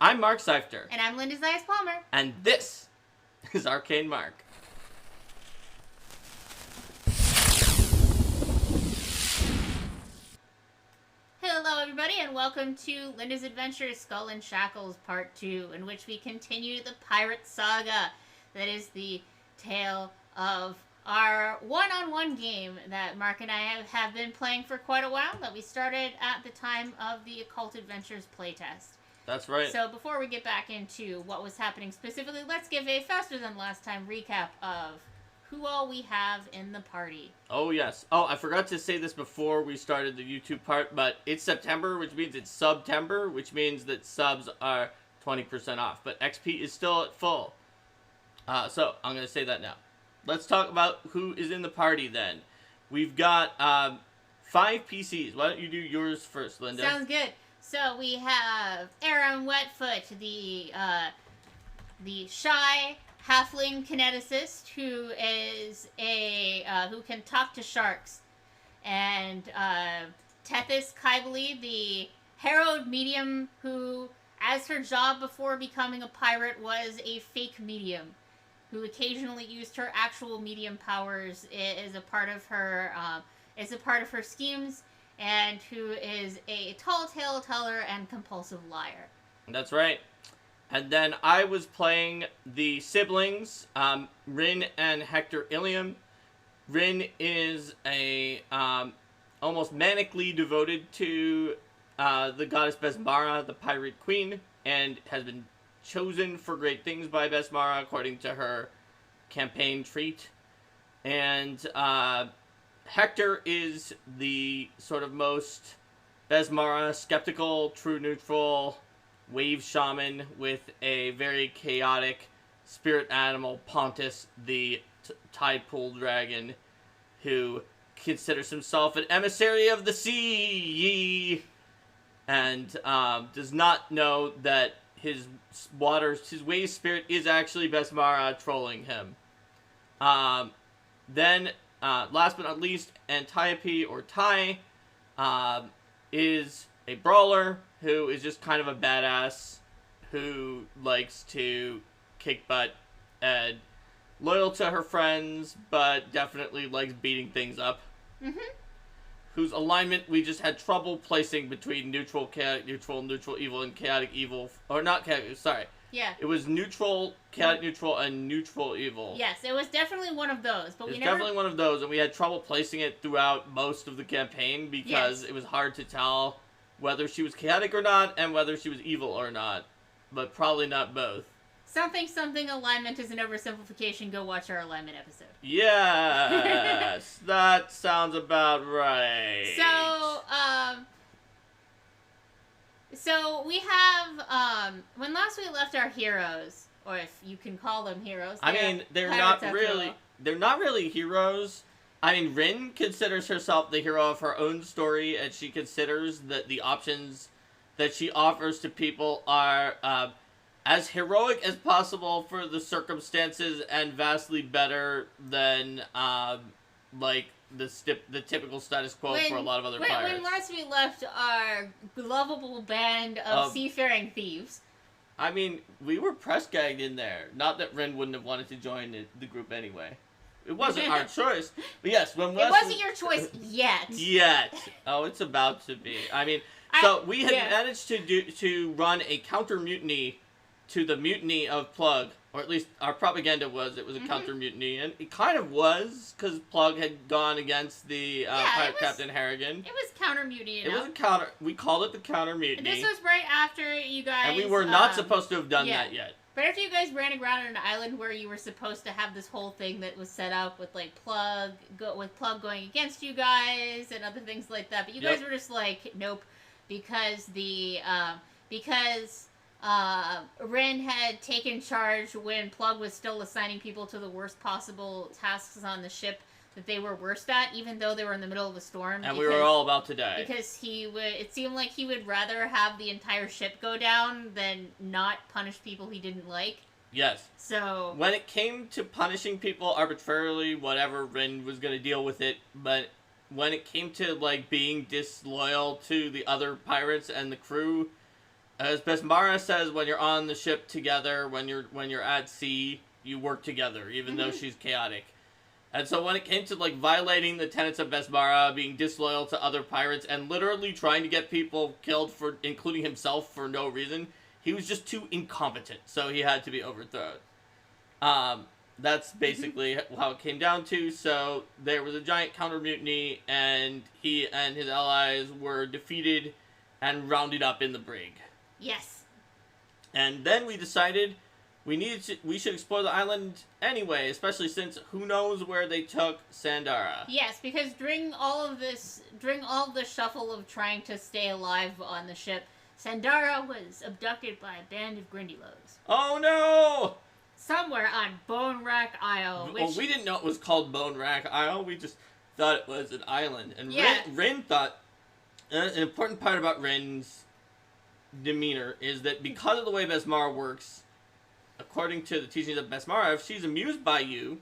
I'm Mark Seifter. And I'm Linda Zayas-Palmer. And this is Arcane Mark. Hello everybody and welcome to Linda's Adventures Skull and Shackles Part 2, in which we continue the pirate saga. That is the tale of our one-on-one game that Mark and I have been playing for quite a while, that we started at the time of the Occult Adventures playtest. That's right. So before we get back into what was happening specifically, let's give a faster than last time recap of who all we have in the party. Oh, yes. Oh, I forgot to say this before we started the YouTube part, but it's September, which means it's September, which means that subs are 20% off. But XP is still at full. So I'm going to say that now. Let's talk about who is in the party then. We've got 5 PCs. Why don't you do yours first, Linda? Sounds good. So we have Aaron Wetfoot, the shy halfling kineticist who is who can talk to sharks, and Tethys Kybali, the harrowed medium who, as her job before becoming a pirate, was a fake medium, who occasionally used her actual medium powers as a part of her schemes, and who is a tall tale teller and compulsive liar. That's right. And then I was playing the siblings, Rin and Hector Ilium. Rin is a almost manically devoted to the goddess Besmara, the pirate queen, and has been chosen for great things by Besmara according to her campaign treat. And Hector is the sort of most Besmara skeptical, true neutral wave shaman with a very chaotic spirit animal, Pontus, the tide pool dragon, who considers himself an emissary of the sea, and does not know that his wave spirit is actually Besmara trolling him. Then, last but not least, Antiope, or Tai, is a brawler who is just kind of a badass who likes to kick butt and loyal to her friends, but definitely likes beating things up. Mm-hmm. Whose alignment we just had trouble placing between neutral, chaotic, neutral, neutral, evil, and chaotic evil. Or not chaotic, sorry. Yeah. It was neutral, chaotic, neutral, and neutral evil. Yes, it was definitely one of those, but definitely one of those, and we had trouble placing it throughout most of the campaign because it was hard to tell whether she was chaotic or not, and whether she was evil or not. But probably not both. Something alignment is an oversimplification. Go watch our alignment episode. Yes! That sounds about right. So we have, when last we left our heroes, or if you can call them heroes. I mean, they're not really heroes. I mean, Rin considers herself the hero of her own story, and she considers that the options that she offers to people are as heroic as possible for the circumstances and vastly better than, the typical status quo for a lot of other pirates. When last we left our lovable band of seafaring thieves. I mean, we were press gagged in there. Not that Rin wouldn't have wanted to join the group anyway. It wasn't our choice. But yes, it wasn't your choice yet. Yet. Oh, it's about to be. I mean, we had managed to run a counter mutiny to the mutiny of Plug, or at least our propaganda was it was a counter mutiny, and it kind of was, because Plug had gone against the pirate Captain Harrigan. It was counter mutiny. It was a counter. We called it the counter mutiny. This was right after you guys. And we were not supposed to have done that yet. But after you guys ran around on an island where you were supposed to have this whole thing that was set up with Plug going against you guys and other things like that, but you guys were just like, nope, because Rin had taken charge when Plug was still assigning people to the worst possible tasks on the ship that they were worst at, even though they were in the middle of a storm. And we were all about to die. Because it seemed like he would rather have the entire ship go down than not punish people he didn't like. Yes. So when it came to punishing people arbitrarily, whatever, Rin was going to deal with it, but when it came to, being disloyal to the other pirates and the crew, As Besmara says, when you're on the ship together, when you're at sea, you work together, even though she's chaotic. And so when it came to like violating the tenets of Besmara, being disloyal to other pirates, and literally trying to get people killed for, including himself, for no reason, he was just too incompetent. So he had to be overthrown. That's basically how it came down to. So there was a giant counter mutiny, and he and his allies were defeated and rounded up in the brig. Yes. And then we decided we should explore the island anyway, especially since who knows where they took Sandara. Yes, because during all of the shuffle of trying to stay alive on the ship, Sandara was abducted by a band of Grindylows. Oh no! Somewhere on Bone Rack Isle. Well, we didn't know it was called Bone Rack Isle. We just thought it was an island. And yeah. Rin thought an important part about Rin's demeanor is that because of the way Besmara works, according to the teachings of Besmara, if she's amused by you,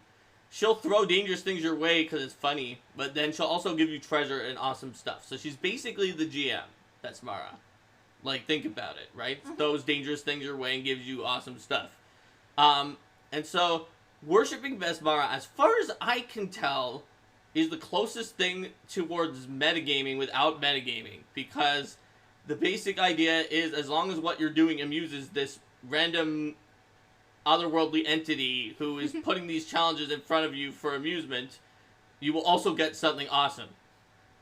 she'll throw dangerous things your way because it's funny, but then she'll also give you treasure and awesome stuff. So she's basically the GM, Besmara. Like, think about it, right? Mm-hmm. Throws dangerous things your way and gives you awesome stuff. And so, worshipping Besmara, as far as I can tell, is the closest thing towards metagaming without metagaming, because the basic idea is as long as what you're doing amuses this random otherworldly entity who is putting these challenges in front of you for amusement, you will also get something awesome.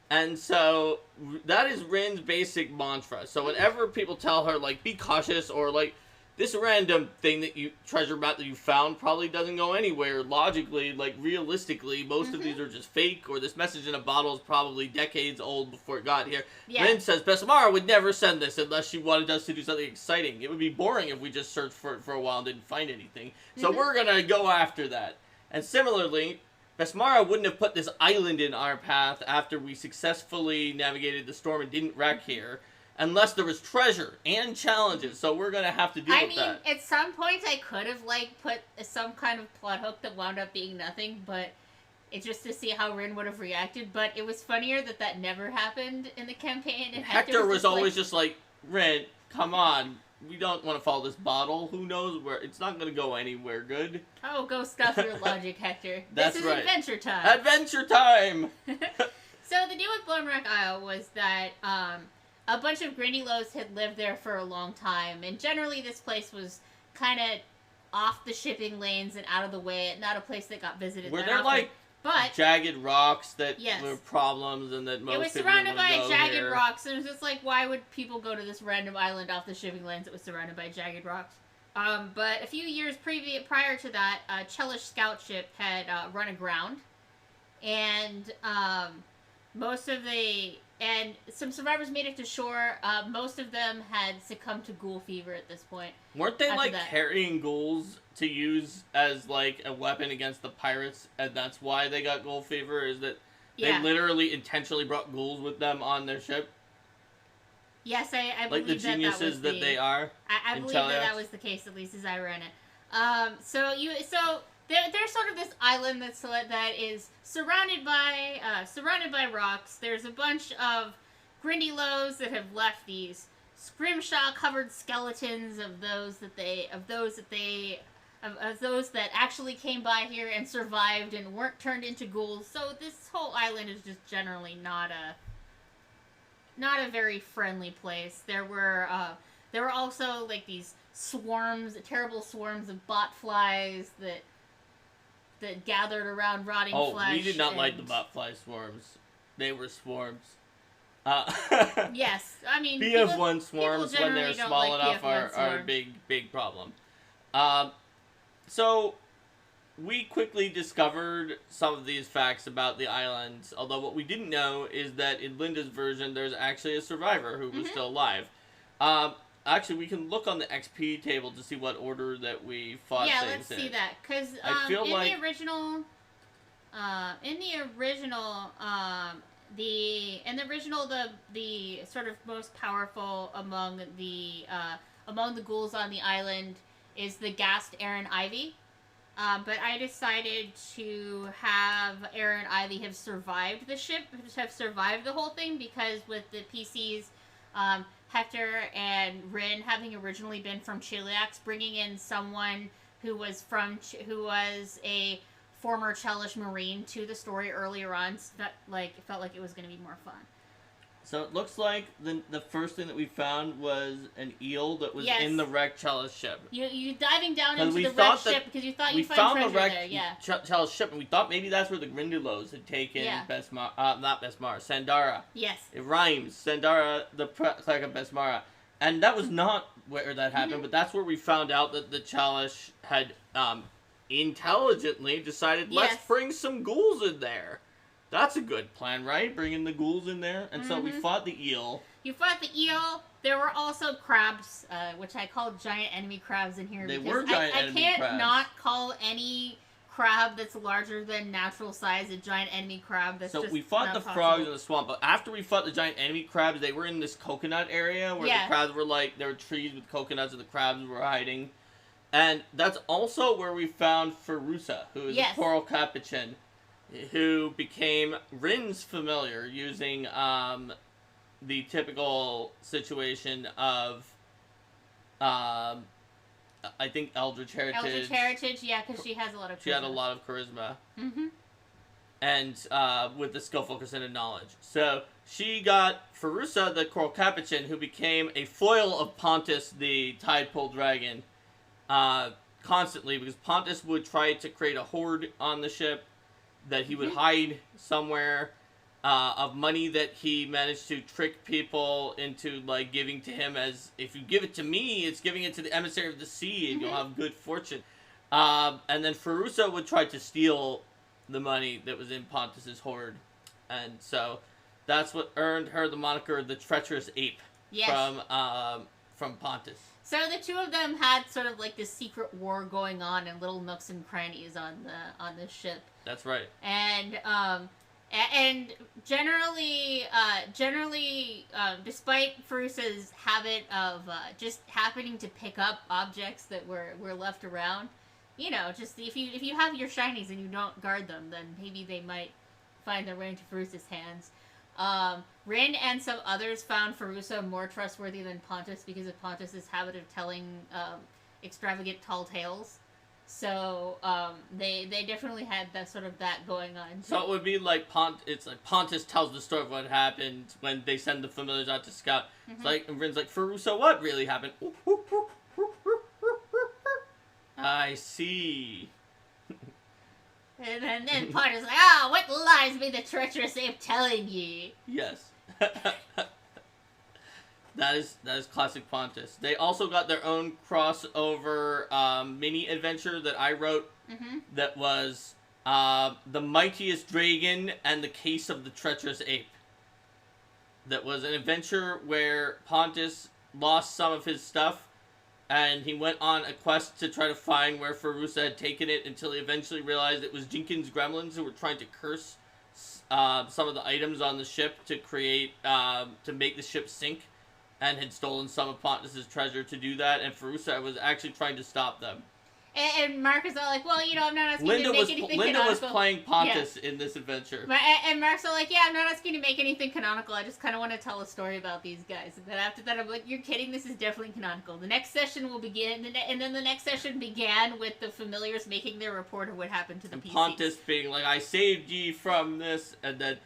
And so that is Rin's basic mantra. So whenever people tell her, like, be cautious, or like, this random thing that you treasure map that you found probably doesn't go anywhere logically, like realistically, most of these are just fake, or this message in a bottle is probably decades old before it got here. Yeah. Rin says Besmara would never send this unless she wanted us to do something exciting. It would be boring if we just searched for it for a while and didn't find anything. So we're gonna go after that. And similarly, Besmara wouldn't have put this island in our path after we successfully navigated the storm and didn't wreck here, unless there was treasure and challenges, so we're gonna have to deal with that. At some point I could have, like, put some kind of plot hook that wound up being nothing, but it's just to see how Rin would have reacted, but it was funnier that never happened in the campaign. And Hector was always just like, Rin, come on, we don't want to follow this bottle, who knows where, it's not gonna go anywhere good. Oh, go stuff your logic, Hector. That's this is right. Adventure time. Adventure time! So the deal with Bone Rack Isle was that, a bunch of Grindylows had lived there for a long time, and generally this place was kind of off the shipping lanes and out of the way, not a place that got visited Were that there, often. like, but jagged rocks that yes. were problems and that most it was people surrounded by didn't jagged here? rocks, and it was just like, why would people go to this random island off the shipping lanes that was surrounded by jagged rocks? But a few years prior to that, a Chelish scout ship had run aground, and and some survivors made it to shore. Most of them had succumbed to ghoul fever at this point. Weren't they, like, carrying ghouls to use as, like, a weapon against the pirates, and that's why they got ghoul fever, is that they literally intentionally brought ghouls with them on their ship? Yes, I believe like the geniuses that they are. I believe that was the case, at least as I ran it. So there's sort of this island that is surrounded by rocks. There's a bunch of Grindylows that have left these scrimshaw-covered skeletons of those that actually came by here and survived and weren't turned into ghouls. So this whole island is just generally not a very friendly place. There were also, like, these terrible swarms of botflies that gathered around rotting flesh. Oh, we did not like the botfly swarms. They were swarms. Yes, I mean, PF1 swarms, when they're small enough, are a big problem. So, we quickly discovered some of these facts about the islands, although what we didn't know is that in Linda's version, there's actually a survivor who was still alive. Actually, we can look on the XP table to see what order that we fought things in. Yeah, let's see that, because the sort of most powerful among the ghouls on the island is the gassed Aaron Ivy. But I decided to have Aaron Ivy have survived the ship, have survived the whole thing, because with the PCs, Hector and Rin having originally been from Chiliax, bringing in someone who was who was a former Chelish Marine to the story earlier on. So that, it felt like it was going to be more fun. So it looks like the first thing that we found was an eel that was in the wrecked Chalice ship. You diving down into the wrecked ship because you thought you'd find treasure there. Yeah. Chalice ship, and we thought maybe that's where the Grindylows had taken not Besmara, Sandara. Yes. It rhymes. Sandara, the Cleric of Besmara. And that was not where that happened, but that's where we found out that the Chalice had intelligently decided, let's bring some ghouls in there. That's a good plan, right? Bringing the ghouls in there. And so we fought the eel. You fought the eel. There were also crabs, which I called giant enemy crabs in here. They were giant enemy crabs. I can't not call any crab that's larger than natural size a giant enemy crab. That's we fought the frogs in the swamp, but after we fought the giant enemy crabs, they were in this coconut area where the crabs were there were trees with coconuts and the crabs were hiding. And that's also where we found Ferusa, who is a coral capuchin, who became Rin's familiar using the typical situation of I think Eldritch Heritage. Eldritch Heritage, yeah, because she has a lot of charisma. She had a lot of charisma. And with the skill, focus, and knowledge. So she got Ferusa, the coral capuchin, who became a foil of Pontus, the Tide Pool Dragon, constantly, because Pontus would try to create a hoard on the ship that he would hide somewhere of money that he managed to trick people into giving to him as, if you give it to me, it's giving it to the emissary of the sea and you'll have good fortune. And then Ferusa would try to steal the money that was in Pontus's hoard. And so that's what earned her the moniker the Treacherous Ape from Pontus. So the two of them had sort of this secret war going on in little nooks and crannies on the ship. That's right. And generally, despite Ferusa's habit of just happening to pick up objects that were left around, just if you have your shinies and you don't guard them, then maybe they might find their way into Ferusa's hands. Rin and some others found Ferusa more trustworthy than Pontus because of Pontus's habit of telling extravagant tall tales. So they definitely had that going on. So it would be Pontus tells the story of what happened when they send the familiars out to scout. It's and Rin's Ferusa, what really happened? I see. And then Pontus what lies be the treacherous ape telling ye? Yes. That is classic Pontus. They also got their own crossover mini adventure that I wrote that was The Mightiest Dragon and the Case of the Treacherous Ape. That was an adventure where Pontus lost some of his stuff and he went on a quest to try to find where Ferusa had taken it until he eventually realized it was Jenkins gremlins who were trying to curse some of the items on the ship to create to make the ship sink, and had stolen some of Pontus's treasure to do that, and Ferusa was actually trying to stop them. And Mark is all I'm not asking you to make anything canonical. Linda was playing Pontus in this adventure. And Mark's all I'm not asking you to make anything canonical. I just kind of want to tell a story about these guys. And then after that, I'm you're kidding. This is definitely canonical. The next session will begin, and then the next session began with the familiars making their report of what happened to the PCs. Pontus being I saved ye from this, and then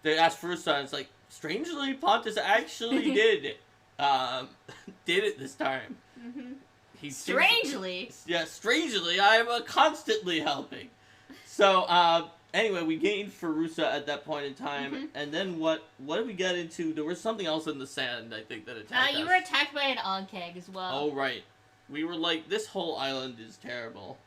they asked Ferusa, and it's strangely, Pontus actually did it this time. Strangely? Strangely, I am constantly helping. So, anyway, we gained Ferusa at that point in time, and then what did we get into? There was something else in the sand, I think, that attacked us. You were attacked by an Onkeg as well. Oh, right. We were this whole island is terrible.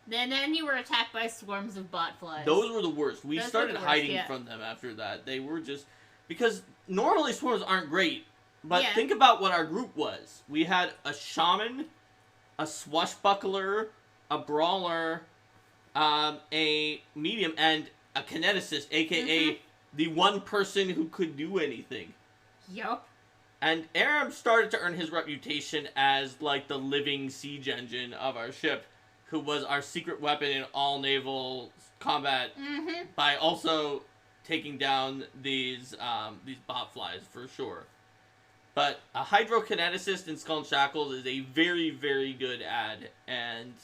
Then you were attacked by swarms of botflies. Those were the worst. We started hiding from them after that. They were just... Because normally swarms aren't great, but think about what our group was. We had a shaman, a swashbuckler, a brawler, a medium, and a kineticist, aka the one person who could do anything. Yup. And Aram started to earn his reputation as the living siege engine of our ship, who was our secret weapon in all naval combat by also taking down these botflies for sure. But a hydrokineticist in Skull and Shackles is a very, very good ad, and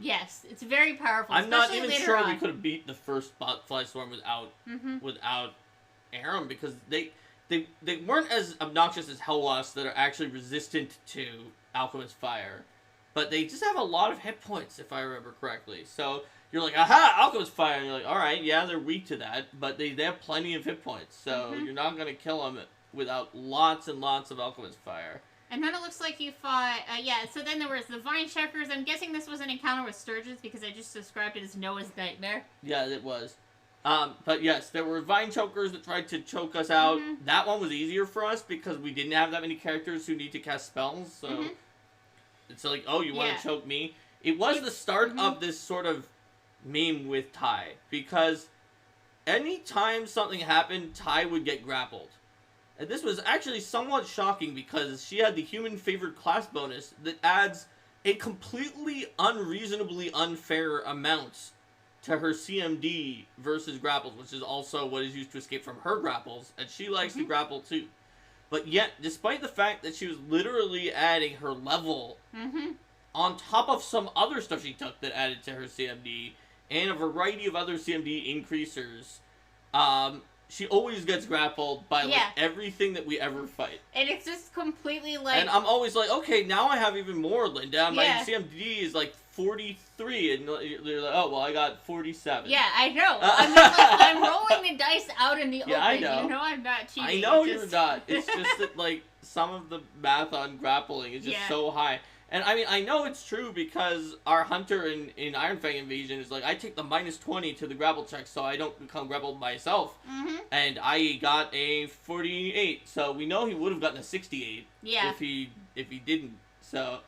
yes, it's very powerful. I'm not even sure on. we could have beat the first Fly Storm without Aram, because they weren't as obnoxious as Hellwasp that are actually resistant to Alchemist Fire, but they just have a lot of hit points, if I remember correctly. So you're like, aha, Alchemist Fire, and you're like, all right, yeah, they're weak to that, but they have plenty of hit points, so you're not gonna kill them without lots and lots of Alchemist Fire. And then it looks like you fought, so then there was the Vine Checkers. I'm guessing this was an encounter with Sturges because I just described it as Noah's Nightmare. Yeah, it was. But yes, there were Vine Chokers that tried to choke us out. That one was easier for us because we didn't have that many characters who need to cast spells, so it's like, oh, you want to choke me? It was the start of this sort of meme with Ty, because anytime something happened, Ty would get grappled. And this was actually somewhat shocking because she had the human favored class bonus that adds a completely unreasonably unfair amount to her CMD versus grapples, which is also what is used to escape from her grapples, and she likes to grapple too. But yet, despite the fact that she was literally adding her level on top of some other stuff she took that added to her CMD, and a variety of other CMD increasers, she always gets grappled by everything that we ever fight. And it's just completely like... And I'm always like, okay, now I have even more, Linda. My CMD is like 43, and they're like, oh, well, I got 47. Yeah, I know. I'm rolling the dice out in the open. I know. You know I'm not cheating. I know you're not. It's just that, like, some of the math on grappling is just so high. And, I mean, I know it's true because our hunter in Iron Fang Invasion is like, I take the minus 20 to the grapple check so I don't become grappled myself. And I got a 48, so we know he would have gotten a 68 if he didn't. So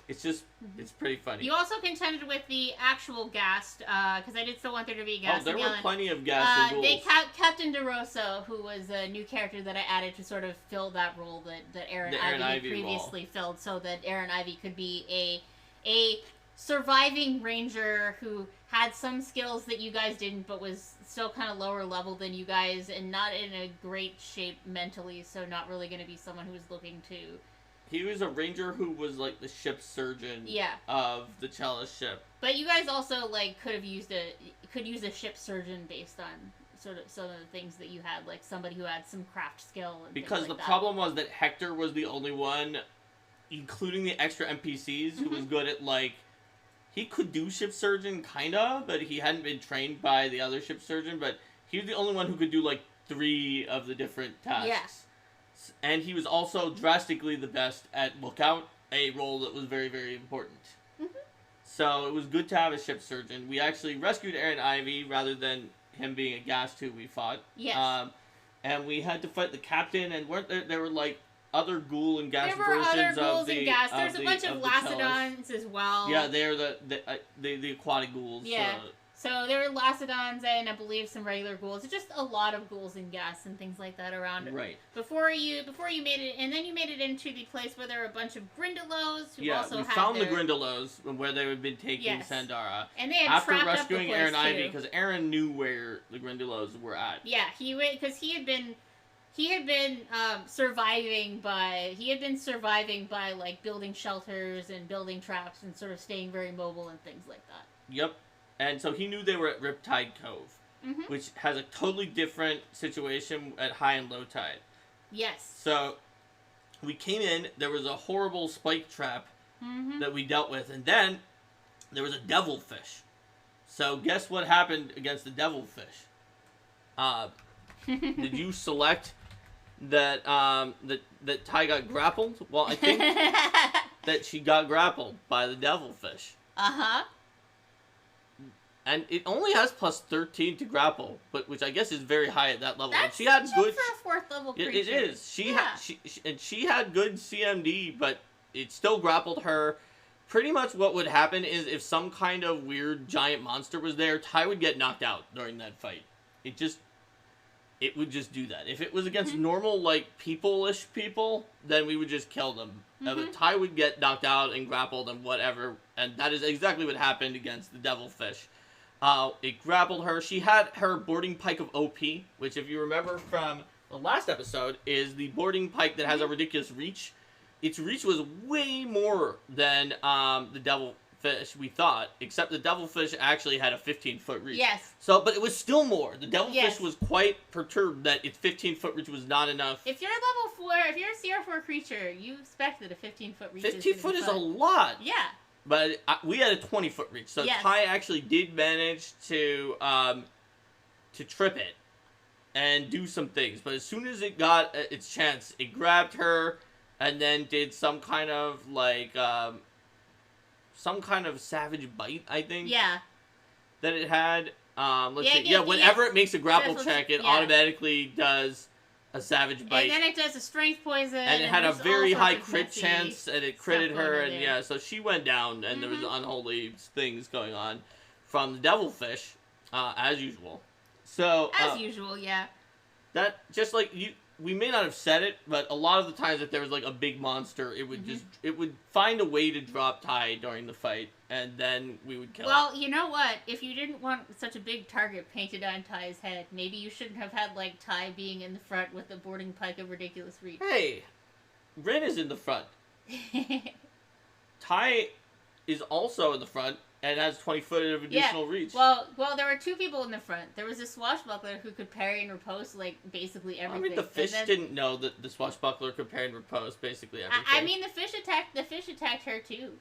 it's just, it's pretty funny. You also contended with the actual Ghast, because I did still want there to be a Ghast. Oh, there were plenty of Ghast and ghouls. Captain DeRosa, who was a new character that I added to sort of fill that role that Aaron Ivy previously filled, so that Aaron Ivy could be a surviving ranger who had some skills that you guys didn't, but was still kind of lower level than you guys, and not in a great shape mentally, so not really going to be someone who was looking to... He was a ranger who was like the ship surgeon of the Chalice ship. But you guys also like could use a ship surgeon based on sort of some of the things that you had, like somebody who had some craft skill. And because the problem was that Hector was the only one, including the extra NPCs, who was good at like, he could do ship surgeon kinda, but he hadn't been trained by the other ship surgeon. But he was the only one who could do like 3 of the different tasks. Yeah. And he was also drastically the best at Lookout, a role that was very, very important. So it was good to have a ship surgeon. We actually rescued Aaron Ivy rather than him being a Ghast who we fought. Yes. And we had to fight the captain, and weren't there were like other ghoul and Ghast versions of the... There were other ghouls and Ghast. There's a bunch of Lacedons as well. Yeah, they're the aquatic ghouls. Yeah. So there were Lacedons and I believe some regular ghouls. Just a lot of ghouls and Ghasts and things like that around. Right. Before you made it, and then you made it into the place where there were a bunch of Grindylows who also had we found the Grindylows where they had been taking Sandara. And they had after trapped rescuing up the Aaron place Ivy, because Aaron knew where the Grindylows were at. Yeah, because he had been surviving by like building shelters and building traps and sort of staying very mobile and things like that. Yep. And so he knew they were at Riptide Cove, which has a totally different situation at high and low tide. Yes. So we came in, there was a horrible spike trap that we dealt with, and then there was a devilfish. So guess what happened against the devilfish? Did you select that that Ty got grappled? Well, I think that she got grappled by the devilfish. Uh-huh. And it only has plus 13 to grapple, but which I guess is very high at that level. That's and she had good for a 4th level creature. It is. She had good CMD, but it still grappled her. Pretty much what would happen is if some kind of weird giant monster was there, Ty would get knocked out during that fight. It would just do that. If it was against normal, like, people-ish people, then we would just kill them. But Ty would get knocked out and grappled and whatever, and that is exactly what happened against the devilfish. It grappled her. She had her boarding pike of OP, which if you remember from the last episode is the boarding pike that has a ridiculous reach. Its reach was way more than the devilfish we thought, except the devilfish actually had a 15-foot reach. Yes. So, but it was still more. The devilfish Yes. was quite perturbed that its 15-foot reach was not enough. If you're level 4, if you're a Sierra 4 creature, you expect that a 15-foot reach 15 foot is a lot. Yeah. But we had a 20-foot reach, so Yes. Ty actually did manage to trip it and do some things. But as soon as it got its chance, it grabbed her and then did some kind of savage bite, I think. Yeah. That it had. Let's Yeah, see. yeah, Whenever it makes a grapple That's check, it yeah. automatically does a savage bite. And then it does a strength poison. And it had a there's very all high sorts of crit messy chance, and it stuff critted going her, on and there. yeah, so she went down, and there was unholy things going on from the devilfish, as usual. So As usual, yeah. that just like we may not have said it, but a lot of the times if there was like a big monster, it would it would find a way to drop Ty during the fight, and then we would kill it. Well, you know what? If you didn't want such a big target painted on Ty's head, maybe you shouldn't have had like Ty being in the front with the boarding pike of ridiculous reach. Hey, Rin is in the front. Ty is also in the front and has 20 foot of additional reach. Well, there were two people in the front. There was a swashbuckler who could parry and riposte like basically everything. I mean, the fish didn't know that the swashbuckler could parry and riposte basically everything. I mean, the fish attacked her too.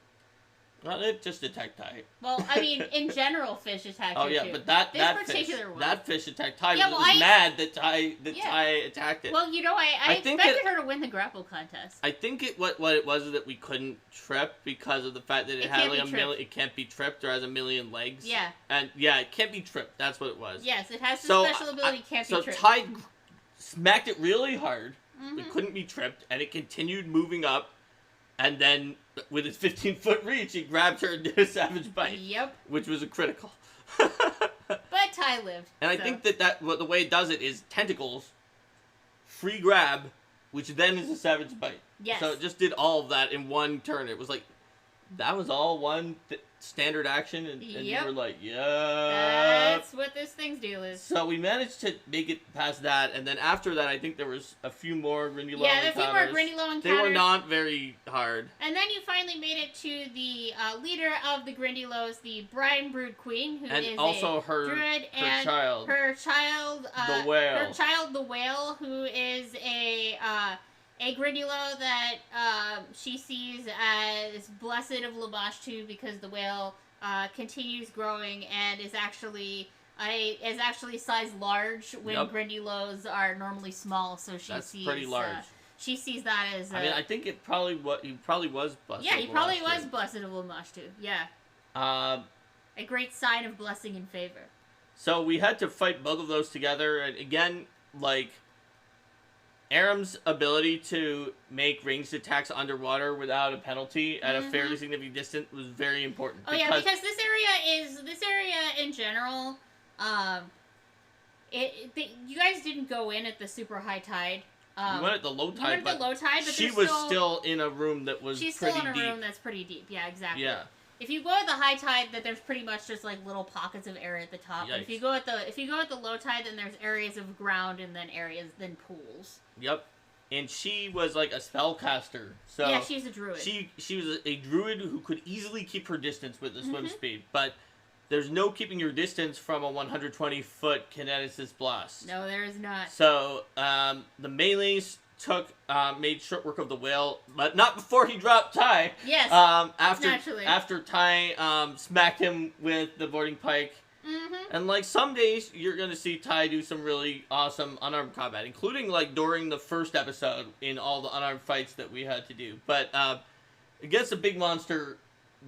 Well, it just attacked Ty. Well, I mean, in general, fish attacked her too. Oh yeah, but that particular one. That fish attacked Ty. Yeah, It was mad that Ty attacked it. Well, you know, I expected her to win the grapple contest. I think what it was is that we couldn't trip because of the fact that it had like a million. It can't be tripped or has a million legs. Yeah. And yeah, it can't be tripped. That's what it was. Yes, it has the special ability. Can't be tripped. So Ty smacked it really hard. Mm-hmm. It couldn't be tripped, and it continued moving up. And then, with its 15-foot reach, he grabbed her and did a savage bite. Yep. Which was a critical. But Ty lived. And I think that the way it does it is tentacles, free grab, which then is a savage bite. Yes. So it just did all of that in one turn. It was like, that was all one standard action, and you were like, yeah. That's what this thing's deal is. So we managed to make it past that, and then after that, I think there was a few more Grindylow encounters. Yeah, a few more Grindylow encounters. They were not very hard. And then you finally made it to the leader of the Grindylows, the Brine Brood Queen, who is also a her druid, her child, the whale. Her child, the whale, who is a Grindylow that she sees as blessed of Labashtu because the whale continues growing and is actually size large when Grindylows are normally small. So she sees pretty large. She sees that as. I mean, I think he probably was blessed. Yeah, he probably was blessed of Labashtu. Yeah. A great sign of blessing and favor. So we had to fight both of those together, and again, like, Aram's ability to make ranged attacks underwater without a penalty at a fairly significant distance was very important. Oh yeah, because this area in general, you guys didn't go in at the super high tide. We went at the low tide, but she was still in a room that was pretty deep. She's still in a room that's pretty deep. Yeah, exactly. Yeah. If you go at the high tide, that there's pretty much just like little pockets of area at the top. If you go at the low tide, then there's areas of ground and then pools. Yep. And she was like a spellcaster. So yeah, she's a druid. She was a druid who could easily keep her distance with the swim speed, but there's no keeping your distance from a 120-foot kineticist blast. No, there is not. So the melees made short work of the whale, but not before he dropped Ty. Yes. Naturally. After Ty smacked him with the boarding pike. Mm-hmm. And like some days you're gonna see Ty do some really awesome unarmed combat, including like during the first episode in all the unarmed fights that we had to do. But against a big monster,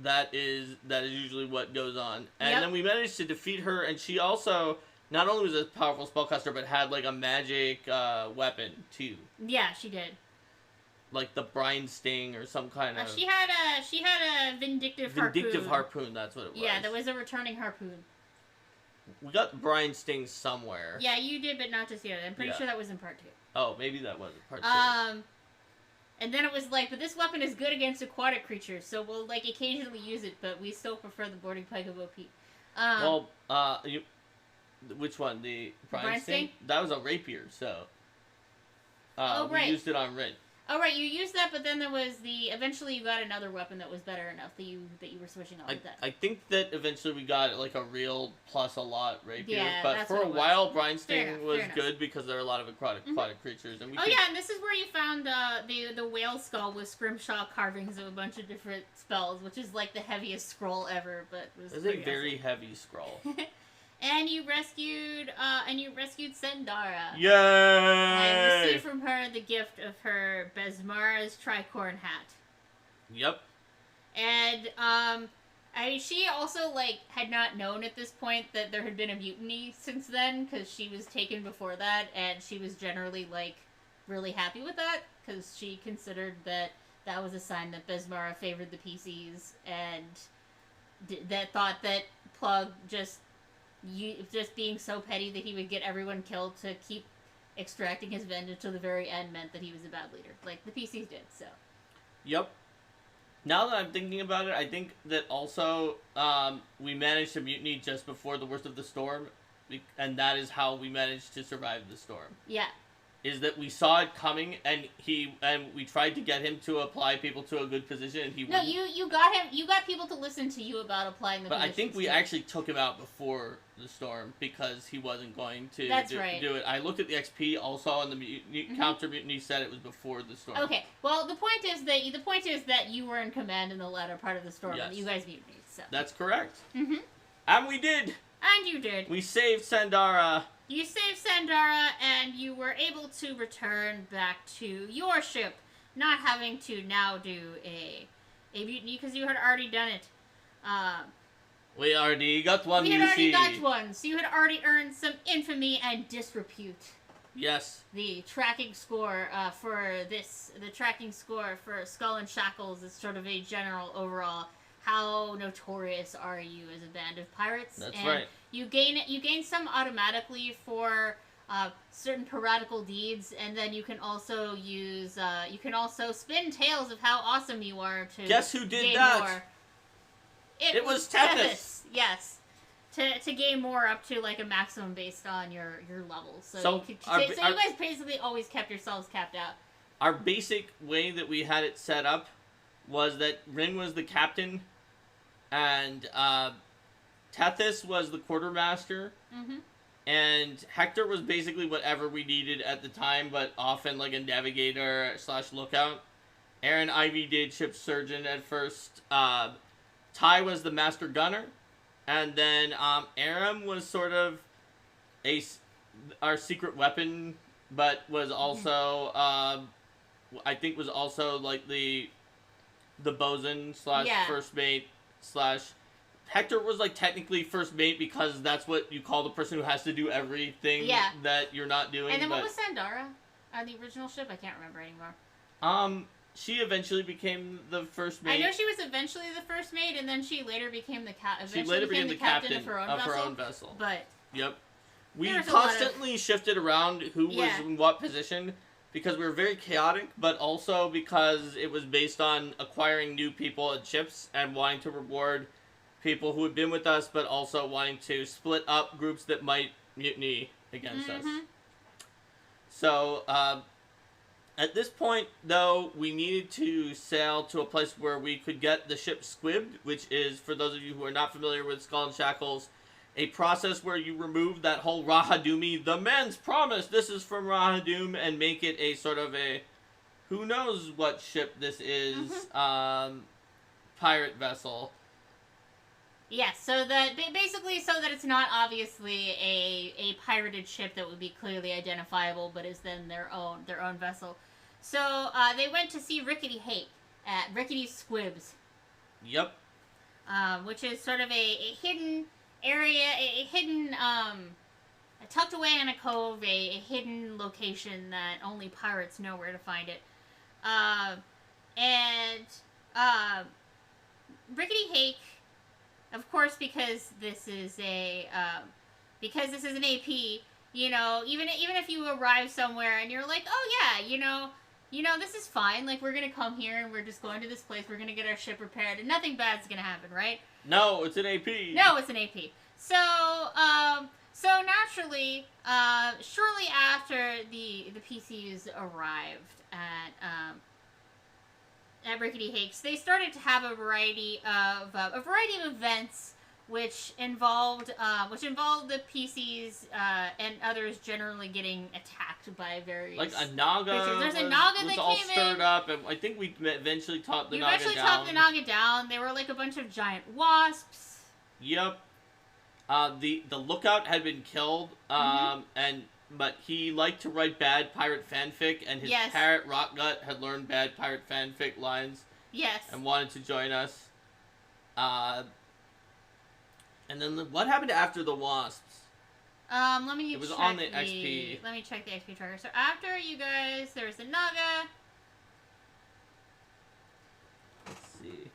that is usually what goes on. And then we managed to defeat her, and she also not only was a powerful spellcaster, but had like a magic weapon too. Yeah, she did. Like the brine sting or some kind of. She had a vindictive harpoon. Vindictive harpoon, that's what it was. Yeah, there was a returning harpoon. We got brine sting somewhere. Yeah, you did, but not just yet. I'm pretty sure that was in part 2. Oh, maybe that was part 2. And then it was like, but this weapon is good against aquatic creatures, so we'll like occasionally use it, but we still prefer the boarding pike of OP. Which one? The brine sting? That was a rapier, so. Oh, We right. used it on Rin. Oh, right. You used that, but then there was eventually you got another weapon that was better enough that you were switching on with that. I think that eventually we got like a real plus a lot rapier. Yeah, but that's for what a it was. while, Fair Brinesting enough, was fair enough. good because there are a lot of aquatic creatures, and we. Oh yeah, and this is where you found the whale skull with scrimshaw carvings of a bunch of different spells, which is like the heaviest scroll ever, but was It's a very heavy scroll. And you rescued Sendara. Yay! And received from her the gift of her Besmara's tricorn hat. Yep. And she also like had not known at this point that there had been a mutiny since then, because she was taken before that, and she was generally like really happy with that because she considered that was a sign that Besmara favored the PCs, and that thought that Plug just being so petty that he would get everyone killed to keep extracting his vengeance to the very end meant that he was a bad leader, like the PCs did. So. Yep. Now that I'm thinking about it, I think that also we managed to mutiny just before the worst of the storm, and that is how we managed to survive the storm. Yeah. Is that we saw it coming, and we tried to get him to apply people to a good position, and he wouldn't. You got him. You got people to listen to you about applying the. But I think we actually took him out before the storm because he wasn't going to do it. I looked at the XP also, and the counter mutiny said it was before the storm. Okay. Well, the point is that you were in command in the latter part of the storm, yes. and you guys mutinied. So. That's correct. Mm-hmm. And we did. And you did. We saved Sendara. You saved Sendara, and you were able to return back to your ship, not having to now do a mutiny because you had already done it. We already got one. We had already got one, so you had already earned some infamy and disrepute. Yes. The tracking score the tracking score for Skull and Shackles is sort of a general overall. How notorious are you as a band of pirates? That's and right. You gain some automatically for certain piratical deeds, and then you can also use you can also spin tales of how awesome you are to. Guess who did gain that? More. It was Tethys. Yes. To gain more up to like a maximum based on your levels. So you guys basically always kept yourselves capped out. Our basic way that we had it set up was that Rin was the captain, and Tethys was the quartermaster, and Hector was basically whatever we needed at the time, but often like a navigator / lookout. Aaron Ivy did ship surgeon at first. Ty was the master gunner, and then Aram was sort of our secret weapon, but was also I think was also like the bosun / first mate / Hector was like technically first mate because that's what you call the person who has to do everything that you're not doing. And then what was Sandara on the original ship? I can't remember anymore. She eventually became the first mate. I know she was eventually the first mate, and then she later became the captain of her own vessel. But yep, we constantly shifted around who was in what position because we were very chaotic, but also because it was based on acquiring new people and ships and wanting to reward people who had been with us, but also wanting to split up groups that might mutiny against us. So, at this point, though, we needed to sail to a place where we could get the ship squibbed, which is, for those of you who are not familiar with Skull and Shackles, a process where you remove that whole Rahadumi, the man's promise, this is from Rahadum, and make it a sort of a, who knows what ship this is, pirate vessel. Yes, so that basically so that it's not obviously a pirated ship that would be clearly identifiable, but is then their own vessel. So they went to see Rickety Hake at Rickety Squibs. Yep. Which is sort of a hidden area, a hidden tucked away in a cove, a hidden location that only pirates know where to find it. And Rickety Hake. Of course, because this is an AP, you know, even if you arrive somewhere and you're like, oh yeah, you know, this is fine. Like, we're gonna come here and we're just going to this place. We're gonna get our ship repaired, and nothing bad's gonna happen, right? No, it's an AP. No, it's an AP. So, So naturally, shortly after the PCs arrived at Rickety Hakes, they started to have a variety of events which involved the PCs and others generally getting attacked by various like a Naga. creatures. There's a Naga was that all came stirred in. up, and I think we eventually topped the You Naga eventually down. topped the Naga down. They were like a bunch of giant wasps. Yep. The lookout had been killed. But he liked to write bad pirate fanfic, and his Yes. parrot Rockgut had learned bad pirate fanfic lines Yes. and wanted to join us. And then what happened after the wasps? Let me It was check on the XP. Let me check the XP tracker. So after you guys, there was the Naga. Let's see.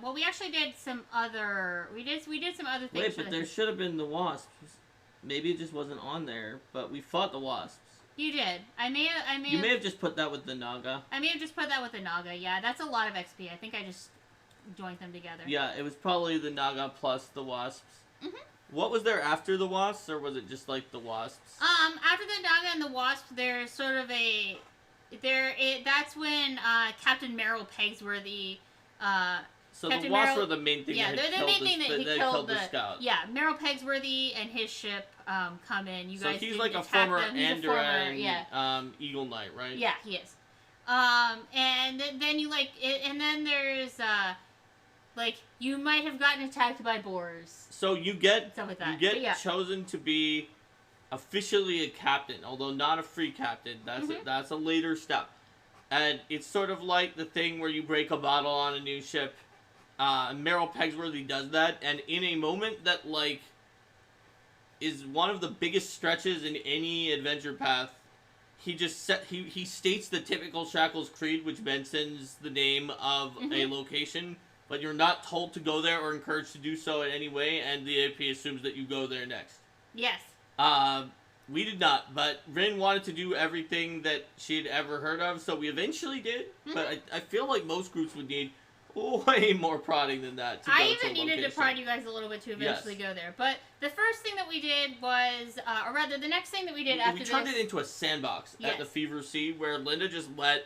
Well, we actually did some other. We did some other things. Wait, but there should have been the wasps. Maybe it just wasn't on there, but we fought the wasps. You did. You may have just put that with the Naga. I may have just put that with the Naga. Yeah, that's a lot of XP. I think I just joined them together. Yeah, it was probably the Naga plus the wasps. Mhm. What was there after the wasps, or was it just like the wasps? After the Naga and the Wasp, there's sort of a that's when Captain Merrill Pegsworthy So Captain the wasps Merrill- were the main thing. yeah, that they're had the killed main thing that he killed the scout. Yeah, Merrill Pegsworthy and his ship come in. You So guys he's didn't like a attack former them. He's a Andron Eagle Knight, right? Yeah, he is. And then you and then there's you might have gotten attacked by boars. So you get Stuff like that. you get But yeah. chosen to be officially a captain, although not a free captain. That's a later step, and it's sort of like the thing where you break a bottle on a new ship. Merrill Pegsworthy does that, and in a moment that is one of the biggest stretches in any adventure path, he states the typical Shackles creed, which mentions the name of a location, but you're not told to go there or encouraged to do so in any way, and the AP assumes that you go there next. Yes. We did not, but Rin wanted to do everything that she had ever heard of, so we eventually did, but I feel like most groups would need way more prodding than that to go I to even a needed to location. prod you guys a little bit to eventually go there. But the first thing that we did was, or rather, the next thing that we did after We this... turned it into a sandbox at Yes. the Fever Sea, where Linda just let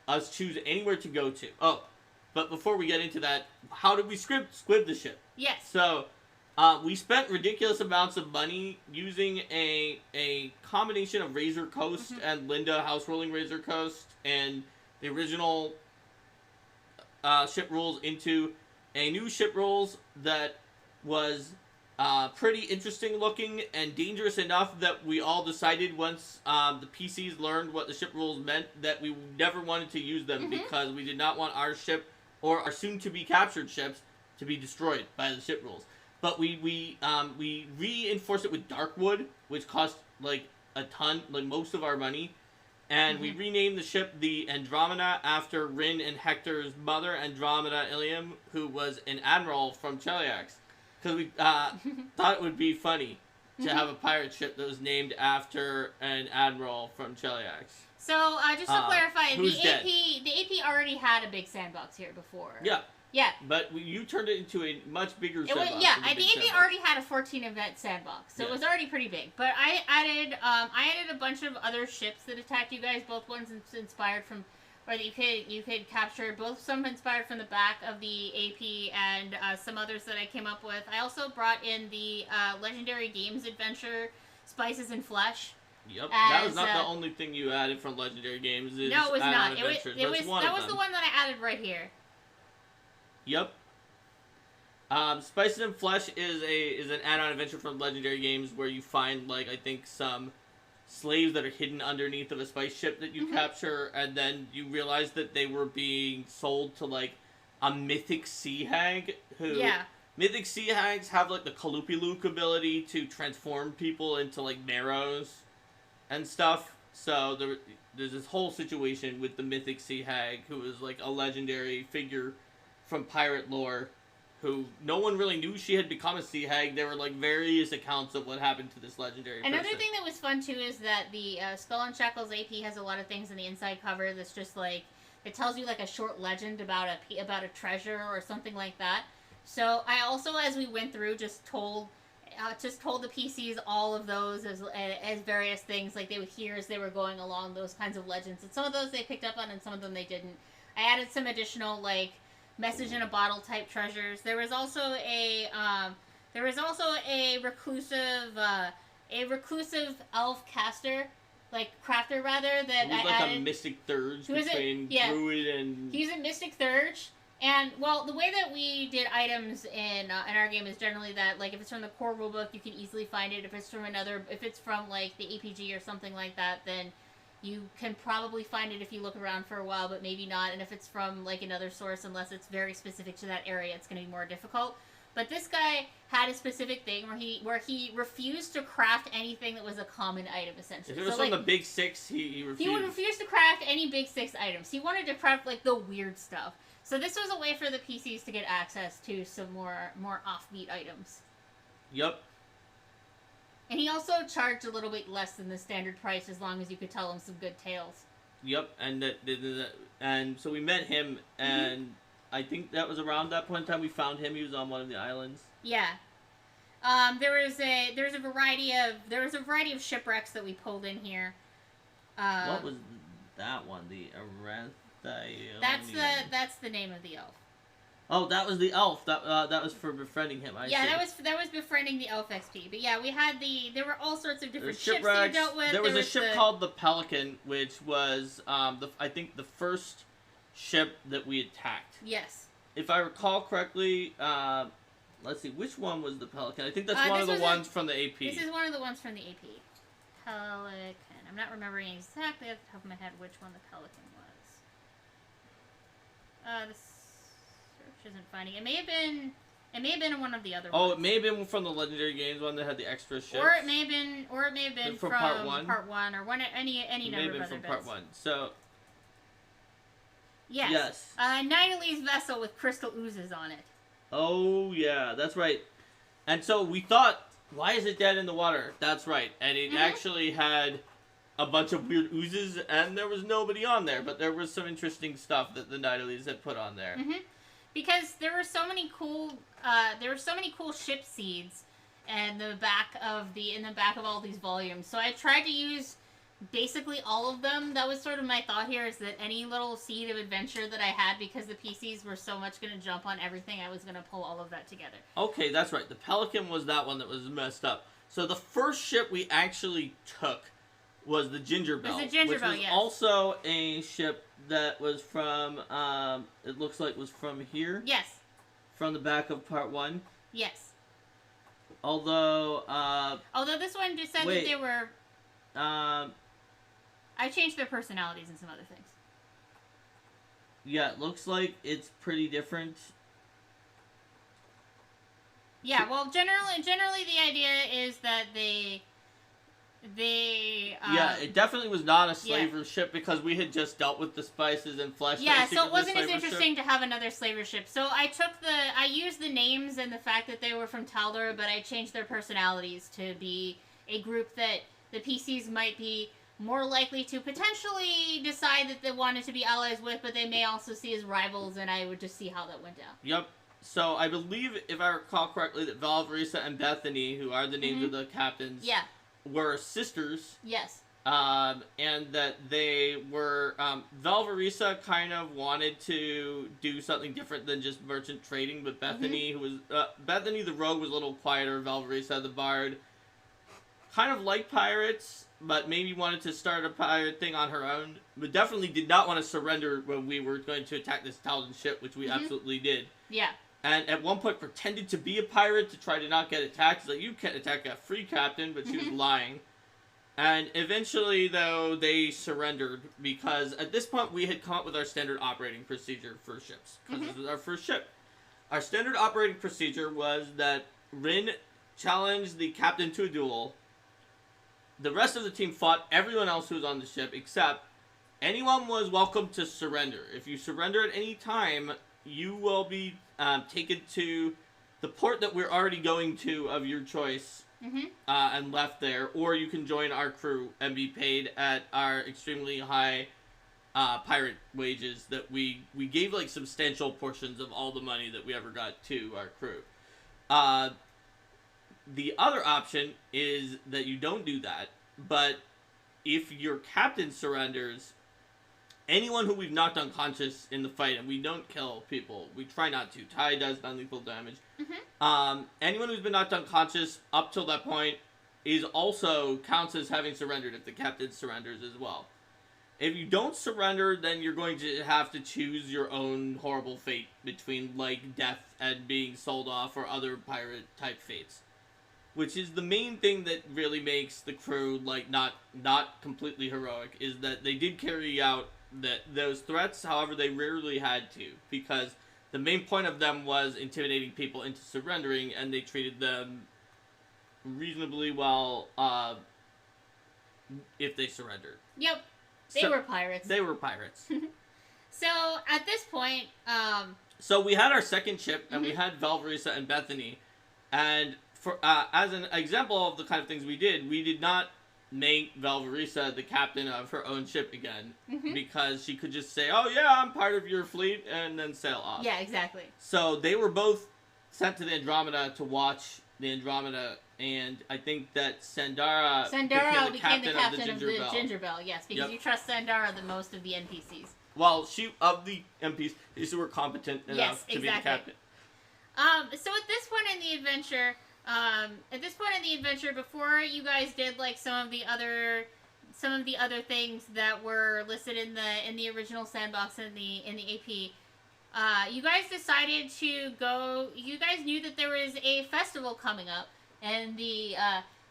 us choose anywhere to go to. Oh, but before we get into that, how did we squib the ship? Yes. So, we spent ridiculous amounts of money using a combination of Razor Coast and Linda house rolling Razor Coast and the original ship rules into a new ship rules that was pretty interesting looking and dangerous enough that we all decided once the PCs learned what the ship rules meant that we never wanted to use them because we did not want our ship or our soon-to-be captured ships to be destroyed by the ship rules. But we reinforced it with Darkwood, which cost like a ton, like most of our money. And we renamed the ship the Andromeda after Rin and Hector's mother, Andromeda Ilium, who was an admiral from Cheliax. Because we thought it would be funny to have a pirate ship that was named after an admiral from Cheliax. So, just to clarify, who's dead? the AP already had a big sandbox here before. Yeah. Yeah. But you turned it into a much bigger It sandbox. was, yeah, than the big AP sandbox. already had a 14 event sandbox, so it Yes. was already pretty big. But I added a bunch of other ships that attacked you guys. Both ones inspired from, or that you could capture. Both some inspired from the back of the AP, and some others that I came up with. I also brought in the Legendary Games adventure, Spices and Flesh. Yep, that was as, not the only thing you added from Legendary Games. No, it was not. It was one that of was them. the one that I added right here. Yep. Spices and Flesh is an add-on adventure from Legendary Games where you find like I think some slaves that are hidden underneath of a spice ship that you capture, and then you realize that they were being sold to like a mythic sea hag who. Yeah. Mythic sea hags have like the Kalupi-Luke ability to transform people into like marrows and stuff. So there's this whole situation with the mythic sea hag who is like a legendary figure from pirate lore who no one really knew she had become a sea hag. There were like various accounts of what happened to this legendary Another person. thing that was fun too is that the Skull and Shackles AP has a lot of things in the inside cover that's just like it tells you like a short legend about a treasure or something like that. So I also, as we went through, just told the PCs all of those as various things like they would hear as they were going along, those kinds of legends. And some of those they picked up on, and some of them they didn't. I added some additional like message in a bottle type treasures. There was also a reclusive elf caster, like crafter rather, that it was I like added. a mystic thurge between druid and. He's a mystic thurge. And, well, the way that we did items in our game is generally that, like, if it's from the core rulebook, you can easily find it. If it's from, like, the APG or something like that, then you can probably find it if you look around for a while, but maybe not. And if it's from, like, another source, unless it's very specific to that area, it's going to be more difficult. But this guy had a specific thing where he refused to craft anything that was a common item, essentially. If it was from the Big Six, he refused. He would refuse to craft any Big Six items. He wanted to craft, like, the weird stuff. So this was a way for the PCs to get access to some more offbeat items. Yep. And he also charged a little bit less than the standard price as long as you could tell him some good tales. Yep, and so we met him, and I think that was around that point in time we found him. He was on one of the islands. Yeah. There was a variety of shipwrecks that we pulled in here. What was that one? The Aranth. That's the name of the elf. Oh, that was the elf. That was for befriending him. I see. that was befriending the elf XP. But yeah, there were all sorts of different ships that we dealt with. There was a ship called the Pelican, which was I think the first ship that we attacked. Yes. If I recall correctly, let's see, which one was the Pelican? I think that's one of the ones from the AP. This is one of the ones from the AP. Pelican. I'm not remembering exactly off the top of my head which one the Pelican was. The search isn't finding. It may have been in one of the other ones. Oh, it may have been from the Legendary Games one that had the extra ships. Or it may have been from part one. Part 1 or any number of other bits. It may have been from part 1. So Yes. Nidalee's vessel with crystal oozes on it. Oh yeah, that's right. And so we thought, why is it dead in the water? That's right. And it actually had a bunch of weird oozes, and there was nobody on there, but there was some interesting stuff that the Nidalees had put on there. Because there were so many cool ship seeds in the back of all these volumes. So I tried to use basically all of them. That was sort of my thought here, is that any little seed of adventure that I had, because the PCs were so much going to jump on everything, I was going to pull all of that together. Okay, that's right. The Pelican was that one that was messed up. So the first ship we actually took was the Ginger Bell, which was also a ship that was from, it looks like was from here. Yes. From the back of part 1. Yes. Although this one just said that they were, I changed their personalities and some other things. Yeah, it looks like it's pretty different. Yeah, well, generally the idea is that they yeah, it definitely was not a slaver ship, because we had just dealt with the spices and flesh. Yeah, so it wasn't as interesting to have another slaver ship. So I used the names and the fact that they were from Taldor, but I changed their personalities to be a group that the PCs might be more likely to potentially decide that they wanted to be allies with, but they may also see as rivals, and I would just see how that went down. Yep. So I believe, if I recall correctly, that Valvarisa and Bethany, who are the names of the captains, were sisters. Yes. And that they were, Valvarisa kind of wanted to do something different than just merchant trading, but Bethany, who was, Bethany the rogue was a little quieter. Valvarisa the bard kind of liked pirates, but maybe wanted to start a pirate thing on her own, but definitely did not want to surrender when we were going to attack this Taldan ship, which we absolutely did. Yeah. And at one point pretended to be a pirate to try to not get attacked. She's like, you can't attack a free captain, but she was lying. And eventually, though, they surrendered, because at this point we had come up with our standard operating procedure for ships, because this was our first ship. Our standard operating procedure was that Rin challenged the captain to a duel. The rest of the team fought everyone else who was on the ship, except anyone was welcome to surrender. If you surrender at any time, you will be taken to the port that we're already going to of your choice, and left there, or you can join our crew and be paid at our extremely high pirate wages that we gave like substantial portions of all the money that we ever got to our crew. Uh, the other option is that you don't do that, but if your captain surrenders, anyone who we've knocked unconscious in the fight, and we don't kill people, we try not to. Ty does non-lethal damage. Anyone who's been knocked unconscious up till that point is also counts as having surrendered if the captain surrenders as well. If you don't surrender, then you're going to have to choose your own horrible fate between, like, death and being sold off or other pirate-type fates. Which is the main thing that really makes the crew, like, not completely heroic, is that they did carry out those threats, however, they rarely had to, because the main point of them was intimidating people into surrendering, and they treated them reasonably well, if they surrendered. Yep. They were pirates. They were pirates. So, at this point, So, we had our second ship, and we had Valvarisa and Bethany, and for as an example of the kind of things we did not make Valvarisa the captain of her own ship again, because she could just say, oh yeah, I'm part of your fleet, and then sail off. Yeah, exactly. So, they were both sent to the Andromeda to watch the Andromeda, and I think that Sandara became the captain of the Ginger Bell, yes, because you trust Sandara the most of the NPCs. Well, of the NPCs who were competent enough to be the captain. So at this point in the adventure, before you guys did like some of the other things that were listed in the original sandbox in the AP, you guys decided to go. You guys knew that there was a festival coming up in the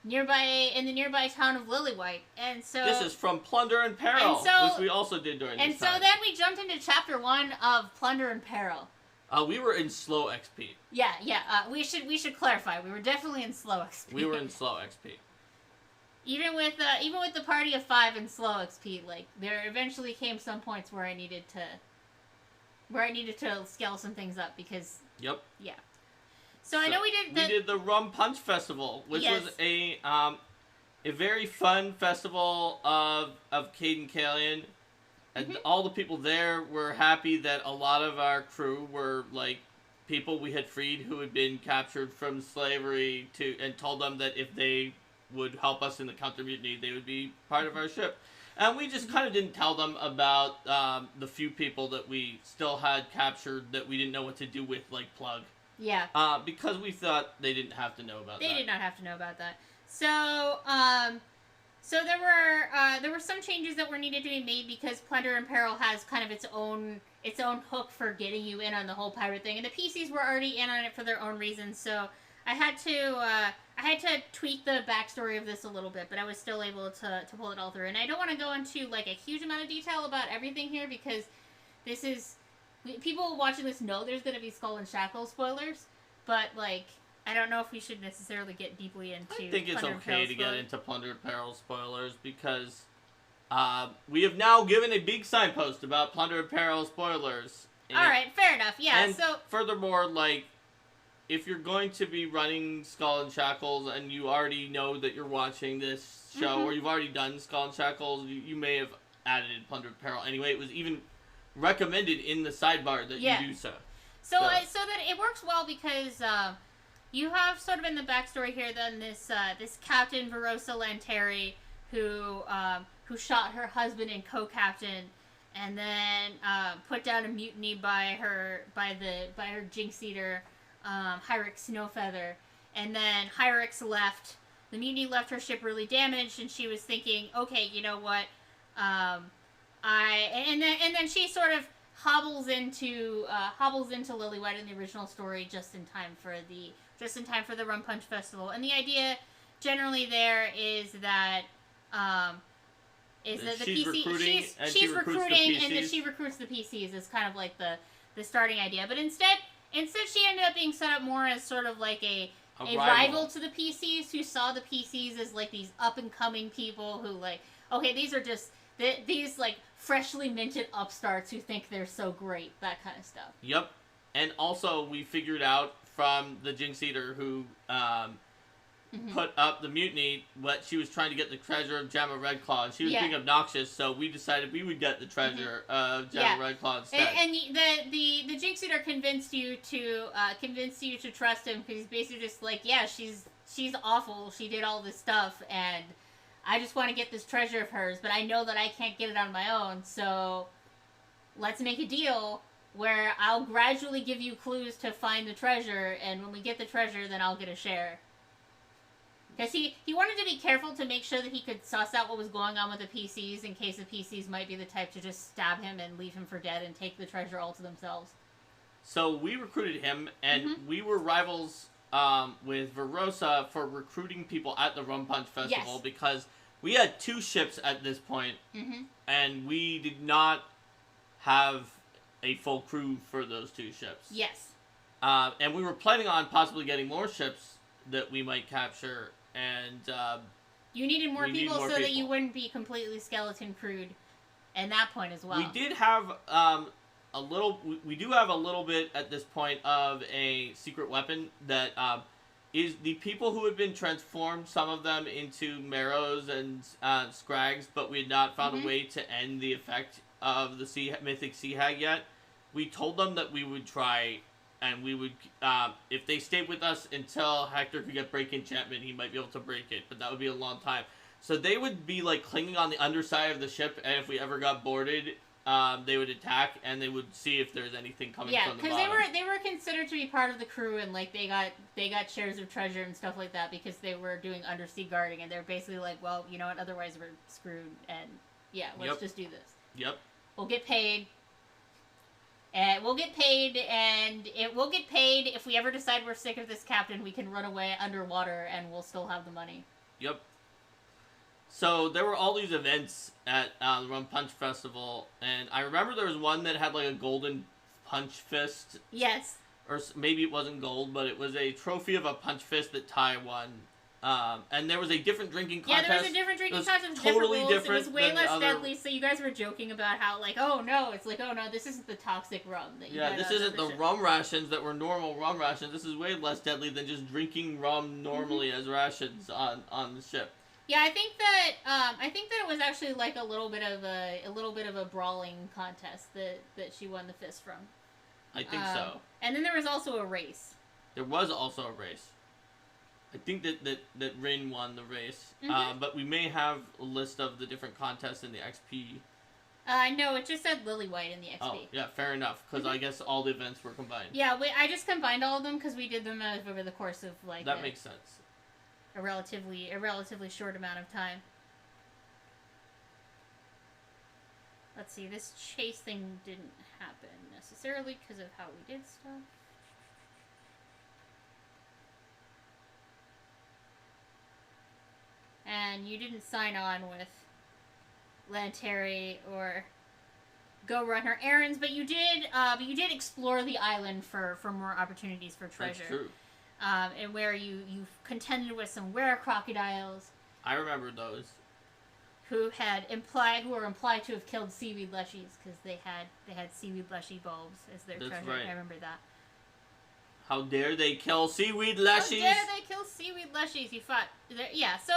nearby town of Lillywhite, and so this is from Plunder and Peril, which we also did during this time. And so then we jumped into chapter 1 of Plunder and Peril. We were in slow XP. Yeah. We should clarify. We were definitely in slow XP. We were in slow XP. Even with the party of 5 in slow XP, like there eventually came some points where I needed to scale some things up because. Yep. Yeah. So I know we did the Rum Punch Festival, which was a very fun festival of Caden Kalian. And all the people there were happy that a lot of our crew were, like, people we had freed who had been captured from slavery and told them that if they would help us in the counter mutiny, they would be part of our ship. And we just kind of didn't tell them about the few people that we still had captured that we didn't know what to do with, like Plug. Yeah. Because we thought they didn't have to know about that. They did not have to know about that. So, So there were some changes that were needed to be made because Plunder and Peril has kind of its own hook for getting you in on the whole pirate thing, and the PCs were already in on it for their own reasons. So I had to tweak the backstory of this a little bit, but I was still able to pull it all through. And I don't want to go into like a huge amount of detail about everything here because this is people watching this know there's going to be Skull and Shackles spoilers, but like. I don't know if we should necessarily get deeply into. I think it's Plunder okay to get into Plunder and Peril spoilers because we have now given a big signpost about Plunder and Peril spoilers. All right, fair enough. Yeah. And so furthermore, like, if you're going to be running Skull and Shackles and you already know that you're watching this show or you've already done Skull and Shackles, you may have added Plunder and Peril anyway. It was even recommended in the sidebar that you do so. So that it works well because. You have sort of in the backstory here then this Captain Verosa Lanteri who shot her husband and co-captain and then put down a mutiny by her Jinx Eater, Hyrix Snowfeather, and then Hyrix left. The mutiny left her ship really damaged, and she was thinking, okay, you know what, and then she sort of hobbles into Lillywhite in the original story just in time for the Rum Punch Festival. And the idea generally there is that she's recruiting and that she recruits the PCs is kind of like the starting idea. But instead she ended up being set up more as sort of like a rival to the PCs who saw the PCs as like these up and coming people who like, okay, these are just these like freshly minted upstarts who think they're so great, that kind of stuff. Yep. And also we figured out from the Jinx Eater who put up the mutiny, but she was trying to get the treasure of Gemma Redclaw, and she was Yeah. being obnoxious, so we decided we would get the treasure of Gemma Redclaw instead. And the Jinx Eater convinced you to trust him because he's basically just like, yeah, she's awful. She did all this stuff, and I just want to get this treasure of hers, but I know that I can't get it on my own, so let's make a deal where I'll gradually give you clues to find the treasure, and when we get the treasure, then I'll get a share. Because he wanted to be careful to make sure that he could suss out what was going on with the PCs in case the PCs might be the type to just stab him and leave him for dead and take the treasure all to themselves. So we recruited him, and we were rivals with Verosa for recruiting people at the Rum Punch Festival because we had 2 ships at this point, and we did not have a full crew for those 2 ships. Yes. And we were planning on possibly getting more ships that we might capture, and you needed more people so that you wouldn't be completely skeleton crewed at that point as well. We did have we do have a little bit at this point of a secret weapon that is the people who had been transformed, some of them into marrows and scrags, but we had not found a way to end the effect of the mythic sea hag yet. We told them that we would try, and we would, if they stayed with us until Hector could get break enchantment, he might be able to break it, but that would be a long time. So they would be like clinging on the underside of the ship, and if we ever got boarded, they would attack, and they would see if there's anything coming from the bottom. Yeah, because they were considered to be part of the crew, and like they got shares of treasure and stuff like that because they were doing undersea guarding, and they're basically like, well, you know what, otherwise we're screwed, and yeah, let's just do this. Yep. We'll get paid. And we'll get paid, and it will get paid if we ever decide we're sick of this captain. We can run away underwater, and we'll still have the money. Yep. So there were all these events at the Rum Punch Festival, and I remember there was one that had like a golden punch fist. Yes. Or maybe it wasn't gold, but it was a trophy of a punch fist that Ty won. And there was a different drinking contest. Yeah, there was a different drinking contest. Totally different. It was way less deadly. So you guys were joking about how, like, oh no, it's like, oh no, this isn't the toxic rum that you this isn't the rum rations that were normal rum rations. This is way less deadly than just drinking rum normally as rations on the ship. Yeah, I think that it was actually like a little bit of a brawling contest that she won the fist from. I think so. And then there was also a race. There was also a race. I think that Rin won the race, but we may have a list of the different contests in the XP. No, it just said Lily White in the XP. Oh, yeah, fair enough, because I guess all the events were combined. Yeah, I just combined all of them because we did them over the course of like that makes sense. A relatively short amount of time. Let's see, this chase thing didn't happen necessarily because of how we did stuff. And you didn't sign on with Lanteri or go run her errands, but you did explore the island for more opportunities for treasure. That's true. And where you contended with some were crocodiles. I remember those. Who were implied to have killed seaweed leshies because they had seaweed leshy bulbs as their treasure. Right. I remember that. How dare they kill seaweed leshies? How dare they kill seaweed leshies? You fought. Yeah, so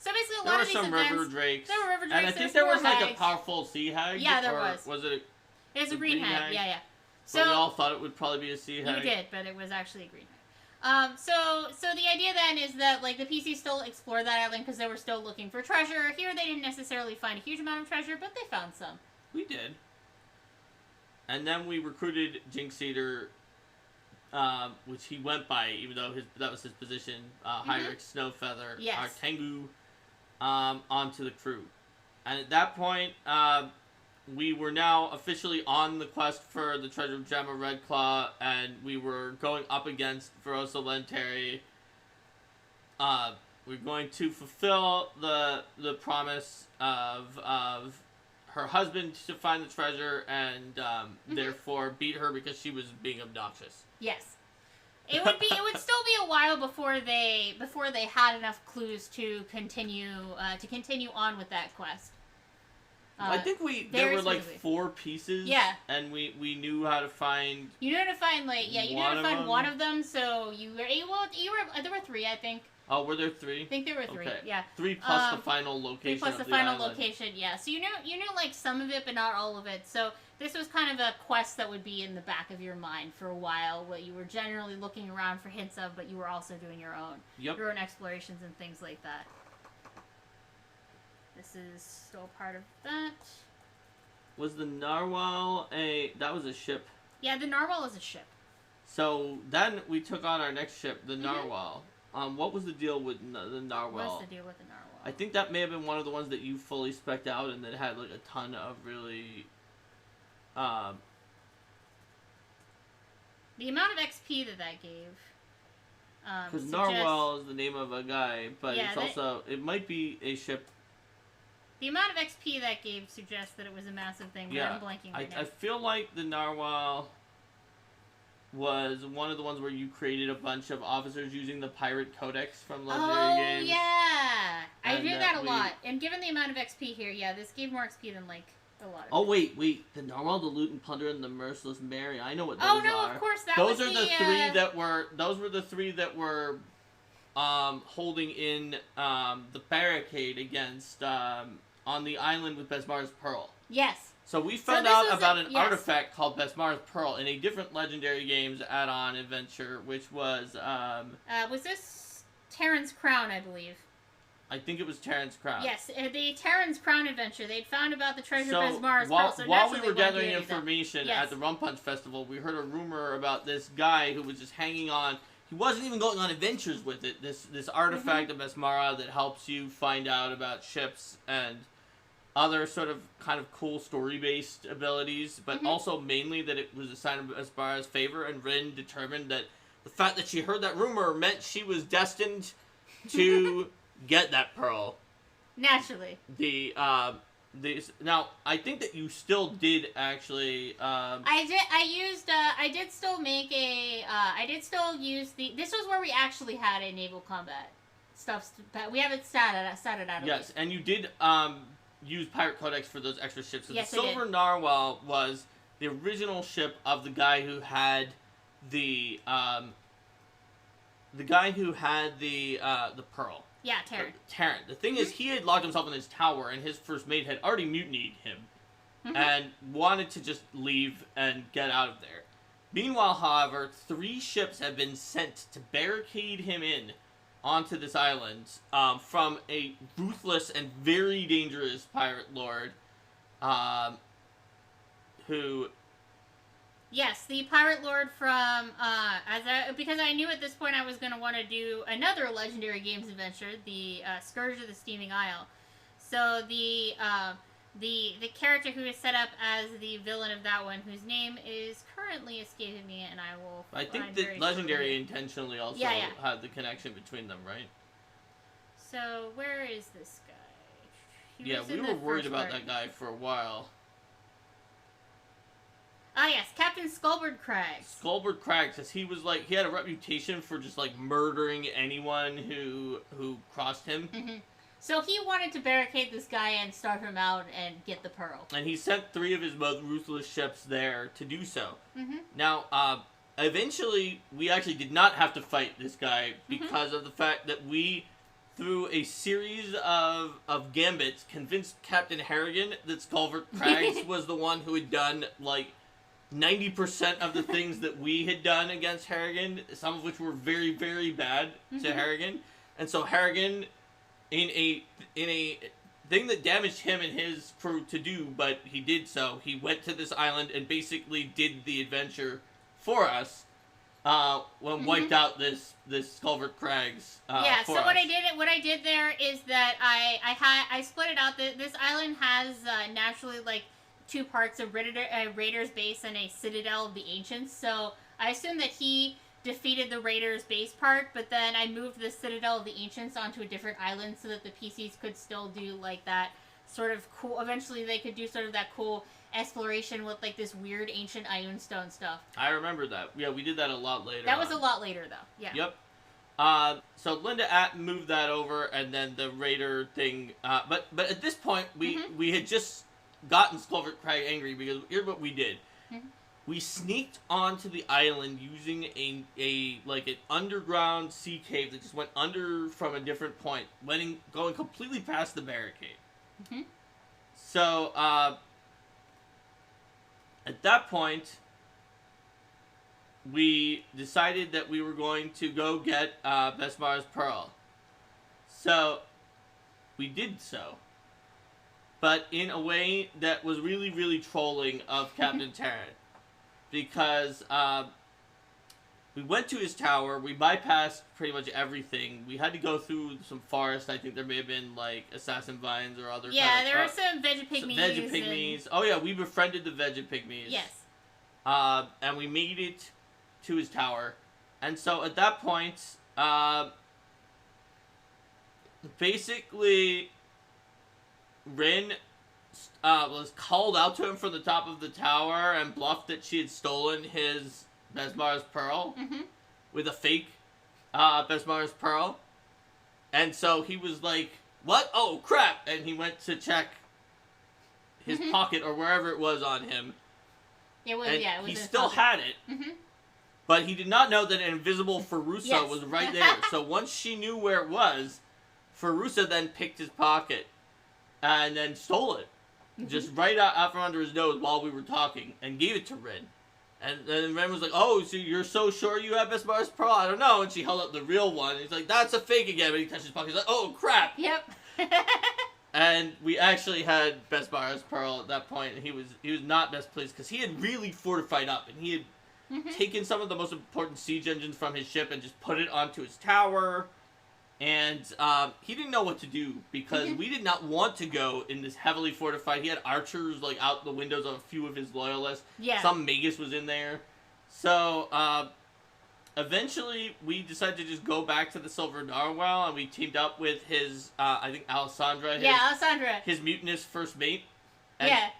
basically a lot of these events... There were some river drakes. There were river drakes. And I think there was like a powerful sea hag. Yeah, there was. Was it It was a green hag. Yeah. So we all thought it would probably be a sea hag. You did, but it was actually a green hag. So the idea then is that like the PCs still explore that island because they were still looking for treasure. Here they didn't necessarily find a huge amount of treasure, but they found some. We did. And then we recruited Jinx Eater, which he went by, even though that was his position, Hyrix Snowfeather, our Tengu, onto the crew. And at that point, we were now officially on the quest for the treasure of Gemma Redclaw, and we were going up against Verosa Lanteri. We're going to fulfill the promise of her husband to find the treasure, and therefore beat her because she was being obnoxious. Yes. It would still be a while before they had enough clues to continue on with that quest. I think there were like 4 pieces. Yeah. And we knew how to find. You knew how to find one of them. So there were 3, I think. Oh, were there 3? I think there were 3. Okay. Yeah. 3 plus the final location. 3 plus of the the final island. location. Yeah. So you knew like some of it, but not all of it. So this was kind of a quest that would be in the back of your mind for a while, what you were generally looking around for hints of, but you were also doing your own explorations and things like that. This is still part of that. Was the narwhal that was a ship? Yeah, the narwhal is a ship. So then we took on our next ship, the narwhal. What was the deal with the narwhal? What's the deal with the narwhal? I think that may have been one of the ones that you fully spec'd out and that had like a ton of really the amount of XP that gave. Because narwhal is the name of a guy, but it's also it might be a ship. The amount of XP that gave suggests that it was a massive thing. But I'm blanking right now. I feel like the narwhal was one of the ones where you created a bunch of officers using the pirate codex from Legendary Games. Oh yeah, I do that a lot. And given the amount of XP here, this gave more XP than like a lot. Oh wait, the narwhal, the loot and plunder, and the merciless Mary. I know what those are. Oh no, of course those are the 3 that were. Those were the 3 that were holding in the barricade against on the island with Besmar's Pearl. Yes. So we found out about an artifact called Besmar's Pearl in a different Legendary Games add-on adventure, which was this Terran's Crown, I believe? I think it was Terran's Crown. Yes, the Terran's Crown adventure. They'd found about the treasure of Besmar's Pearl. So while we were gathering information at the Rum Punch Festival, we heard a rumor about this guy who was just hanging on. He wasn't even going on adventures with it. This artifact of Besmara that helps you find out about ships and other sort of kind of cool story-based abilities, but also mainly that it was a sign of Besmara's favor, and Rin determined that the fact that she heard that rumor meant she was destined to get that pearl. Naturally. Now, I think that you still did actually. I did still make a. I did still use the. This was where we actually had a naval combat stuff. We haven't started out. Yes, and you did use Pirate Codex for those extra ships. So yes, the Silver Narwhal was the original ship of the guy who had the pearl. Yeah, Terran. Terran. The thing is, he had locked himself in his tower, and his first mate had already mutinied him, and wanted to just leave and get out of there. Meanwhile, however, 3 ships have been sent to barricade him in onto this island from a ruthless and very dangerous pirate lord, who. Yes, the pirate lord from because I knew at this point I was going to want to do another Legendary Games adventure, the Scourge of the Steaming Isle. So the character who is set up as the villain of that one, whose name is currently escaping me, and I will. I think that Legendary intentionally also had the connection between them, right? So where is this guy? We were worried about that guy for a while. Ah, yes, Captain Skulbard Craggs. Skulbard Craggs, because he was he had a reputation for just murdering anyone who crossed him. So he wanted to barricade this guy and starve him out and get the pearl. And he sent 3 of his most ruthless ships there to do so. Now, eventually, we actually did not have to fight this guy because of the fact that we, through a series of gambits, convinced Captain Harrigan that Skulbard Craggs was the one who had done, 90% of the things that we had done against Harrigan, some of which were very, very bad to Harrigan. And so Harrigan, in a thing that damaged him and his crew to do, but he did so, he went to this island and basically did the adventure for us, wiped out this Skulbard Craggs for us. What I did there is that I split it out. This island has naturally 2 parts, a Raiders base and a Citadel of the Ancients, so I assume that he defeated the Raiders base part, but then I moved the Citadel of the Ancients onto a different island so that the PCs could still do that sort of cool, eventually they could do sort of that cool exploration with this weird ancient Ionstone stuff. I remember that. Yeah, we did that a lot later. That was a lot later though, yeah. Yep. So Linda moved that over, and then the Raider thing, but at this point we had just gotten Skulbard Cragg angry because here's what we did. We sneaked onto the island using a like an underground sea cave that just went under from a different point, going completely past the barricade. Mm-hmm. So at that point, we decided that we were going to go get Besmar's pearl. So we did so, but in a way that was really, really trolling of Captain Terran. Because we went to his tower, we bypassed pretty much everything. We had to go through some forest. I think there may have been like assassin vines or other. Yeah, there were some Vegapygmies. Vegapygmies. Oh yeah, we befriended the Vegapygmies. Yes. And we made it to his tower, and so at that point, basically, Rin was called out to him from the top of the tower and bluffed that she had stolen his Besmar's pearl with a fake Besmar's pearl. And so he was like, "What? Oh, crap!" And he went to check his pocket or wherever it was on him. It was, and yeah, it was he still had it. But he did not know that an invisible Farusa was right there. So once she knew where it was, Farusa then picked his pocket and then stole it. Just right out from under his nose while we were talking, and gave it to Rin. And then Rin was like, "Oh, so you're so sure you have Besmar's pearl? I don't know." And she held up the real one. He's like, "That's a fake again." But he touched his pocket. He's like, "Oh, crap." Yep. And we actually had Besmar's pearl at that point, and he was not best pleased because he had really fortified up, and he had taken some of the most important siege engines from his ship and just put it onto his tower. And he didn't know what to do because we did not want to go in this heavily fortified. He had archers like out the windows of a few of his loyalists. Yeah. Some Magus was in there. So eventually we decided to just go back to the Silver Narwhal, and we teamed up with his I think Alessandra. Alessandra. His mutinous first mate. And yeah.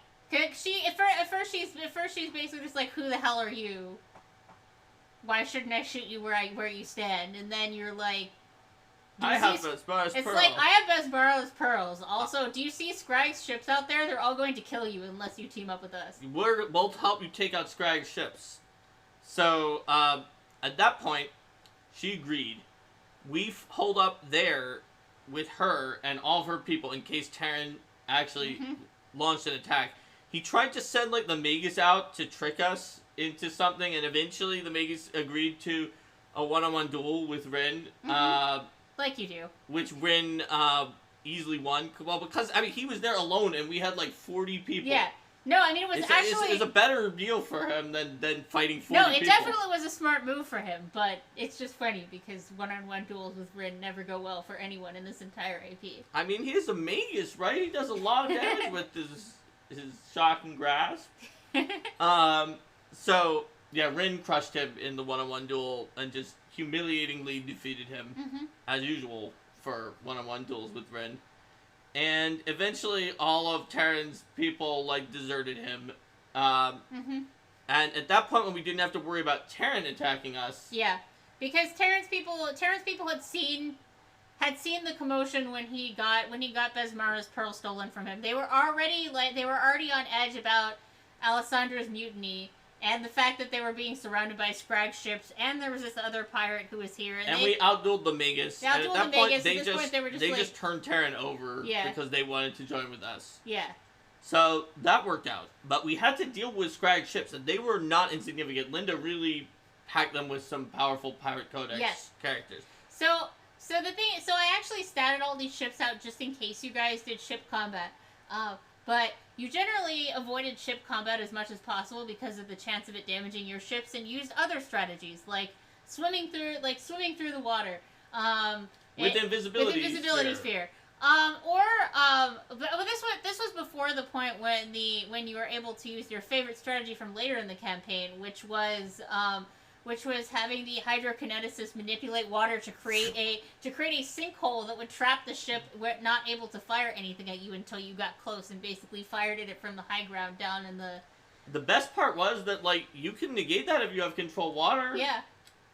She at first she's basically just like, "Who the hell are you? Why shouldn't I shoot you where you stand?" And then you're like, I have Besmar's pearl. It's like, I have Besmar's pearls. Also, do you see Scragg's ships out there? They're all going to kill you unless you team up with us. We'll help you take out Scragg's ships. So, at that point, she agreed. We hold up there with her and all of her people in case Terran actually launched an attack. He tried to send, like, the Magus out to trick us into something, and eventually the Magus agreed to a one-on-one duel with Rin. Like you do. Which Rin easily won. Well, because, I mean, he was there alone, and we had, like, 40 people. Yeah. No, I mean, it was it's a better deal for him than fighting 40 people. No, it definitely was a smart move for him, but it's just funny because one-on-one duels with Rin never go well for anyone in this entire AP. I mean, he is a Magus, right? He does a lot of damage with his shocking grasp. So, yeah, Rin crushed him in the one-on-one duel and just humiliatingly defeated him, as usual for one-on-one duels with Rin. And eventually all of Terran's people, like, deserted him. And at that point, when we didn't have to worry about Terran attacking us... Yeah, because Terran's people had seen the commotion when he got Besmar's pearl stolen from him. They were already on edge about Alessandra's mutiny, and the fact that they were being surrounded by Scrag ships, and there was this other pirate who was here. And we outdueled the Magus. They outdueled and at that the point, Magus. they just turned Terran over because they wanted to join with us. Yeah. So that worked out. But we had to deal with Scrag ships, and they were not insignificant. Linda really packed them with some powerful Pirate Codex characters. So I actually statted all these ships out just in case you guys did ship combat. But you generally avoided ship combat as much as possible because of the chance of it damaging your ships, and used other strategies like swimming through the water. With invisibility sphere. But this was before the point when you were able to use your favorite strategy from later in the campaign, which was having the hydrokineticist manipulate water to create a sinkhole that would trap the ship, not able to fire anything at you until you got close, and basically fired at it from the high ground down in the... The best part was that, like, you can negate that if you have control water. Yeah.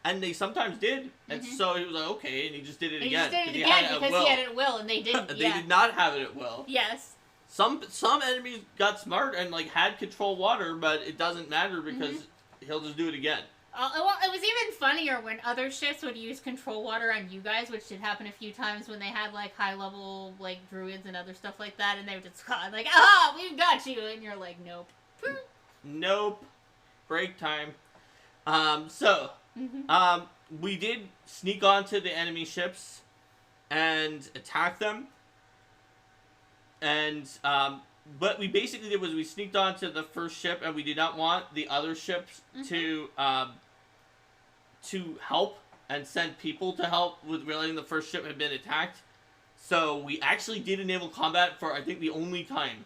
And they sometimes did. And so he was like, okay, and he just did it again. He just did it again because he had it at will, and they didn't. They did not have it at will. Yes. Some enemies got smart and like had control water, but it doesn't matter because he'll just do it again. Well, it was even funnier when other ships would use control water on you guys, which did happen a few times when they had like high level like druids and other stuff like that, and they would just like, "Ah, we've got you," and you're like, "Nope." Nope. Break time. So we did sneak onto the enemy ships and attack them, and what we basically did was we sneaked onto the first ship, and we did not want the other ships to help and send people to help with realizing the first ship had been attacked. So we actually did a naval combat for, I think, the only time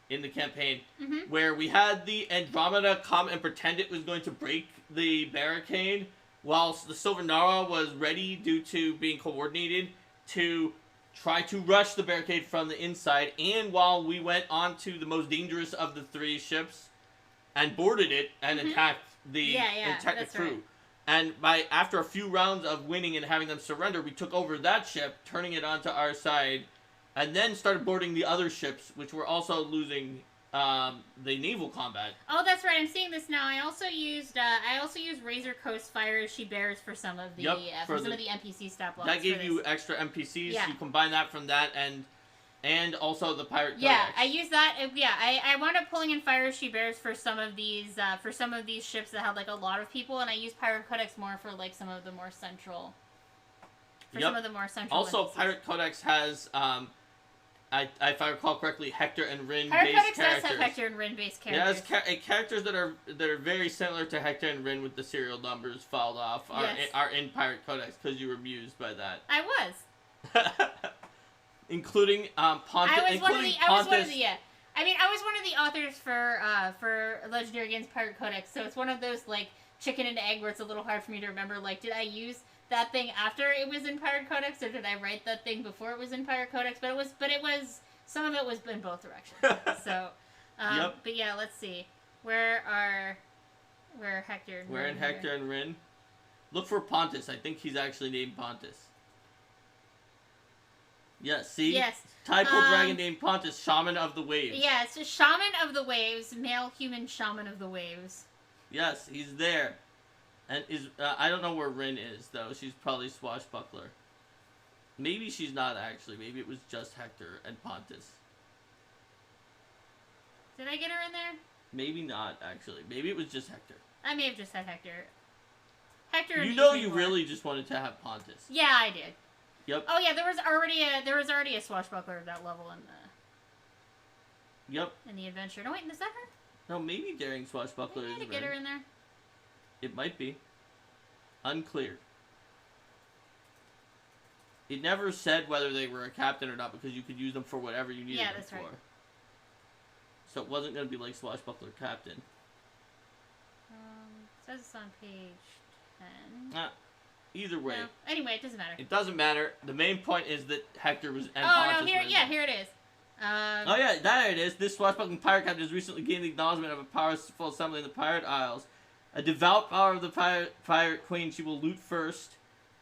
in the campaign where we had the Andromeda come and pretend it was going to break the barricade whilst the Silver Nara was ready due to being coordinated to try to rush the barricade from the inside, and while we went on to the most dangerous of the three ships and boarded it and attacked the crew. Right. And after a few rounds of winning and having them surrender, we took over that ship, turning it onto our side, and then started boarding the other ships, which were also losing the naval combat. Oh, that's right. I'm seeing this now. I also used Razor Coast Fire as She Bears for some of the for some of the NPC stat blocks. That gave you extra NPCs. Yeah. You combine that from that and also the Pirate Codex. Yeah, I used that. I wound up pulling in Fire as She Bears for some of these ships that had like a lot of people, and I used Pirate Codex more for like some of the more central. Some of the more central. Also, NPCs. Pirate Codex has if I recall correctly, Hector and Rin Pirate based Codex characters. does have Hector and Rin based characters. Yeah, it has characters that are very similar to Hector and Rin with the serial numbers filed off are in Pirate Codex because you were amused by that. I was. Including Pontus. I was one of the authors for Legendary Games Pirate Codex, so it's one of those like chicken and egg where it's a little hard for me to remember. Like, did I use that thing after it was in Pirate Codex, or did I write that thing before it was in Pirate Codex? But it was some of it was in both directions. So, but yeah, let's see. Where are Hector and Rin? Hector and Rin? Look for Pontus. I think he's actually named Pontus. Yes, see? Yes. Typo dragon named Pontus, Shaman of the Waves. Yeah, it's a Shaman of the Waves, male human Shaman of the Waves. Yes, he's there. And I don't know where Rin is, though. She's probably Swashbuckler. Maybe she's not, actually. Maybe it was just Hector and Pontus. Did I get her in there? Maybe not, actually. Maybe it was just Hector. I may have just had Hector. Hector. You really just wanted to have Pontus. Yeah, I did. Yep. Oh yeah, there was already a swashbuckler of that level in the. Yep. In the adventure. No wait, is that her? No, maybe Daring Swashbuckler is Rin. Get her in there. It might be. Unclear. It never said whether they were a captain or not because you could use them for whatever you needed them for. Right. So it wasn't going to be like Swashbuckler Captain. It says it's on page 10. Either way. No. Anyway, it doesn't matter. It doesn't matter. The main point is that Hector was and Pontus no, here it is. Oh yeah, there it is. This swashbuckling pirate captain has recently gained the acknowledgement of a powerful assembly in the Pirate Isles. A devout follower of the pirate queen, she will loot first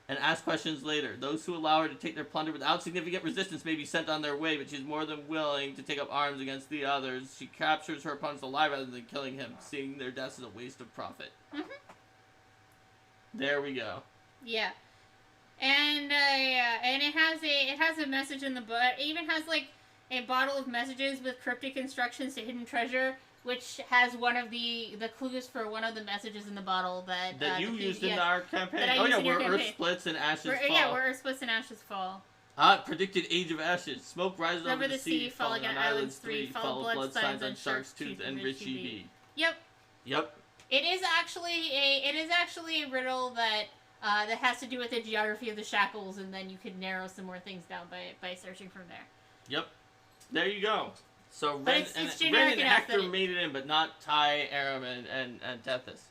and ask questions later. Those who allow her to take their plunder without significant resistance may be sent on their way, but she is more than willing to take up arms against the others. She captures her opponents alive rather than killing him, seeing their deaths as a waste of profit. There we go. Yeah. And it has a message in the book. It even has like a bottle of messages with cryptic instructions to hidden treasure, which has one of the clues for one of the messages in the bottle that you used in our campaign. Where Earth splits and ashes fall. Yeah, where Earth splits and ashes fall. Predicted Age of Ashes. Smoke rises over the sea, falling on Islands 3, follow blood signs on Shark's Tooth and Richie B. Yep. It is actually a riddle that that has to do with the geography of the Shackles, and then you could narrow some more things down by searching from there. Yep. There you go. So Ren and Hector made it in, but not Ty, Aram, and Tethys.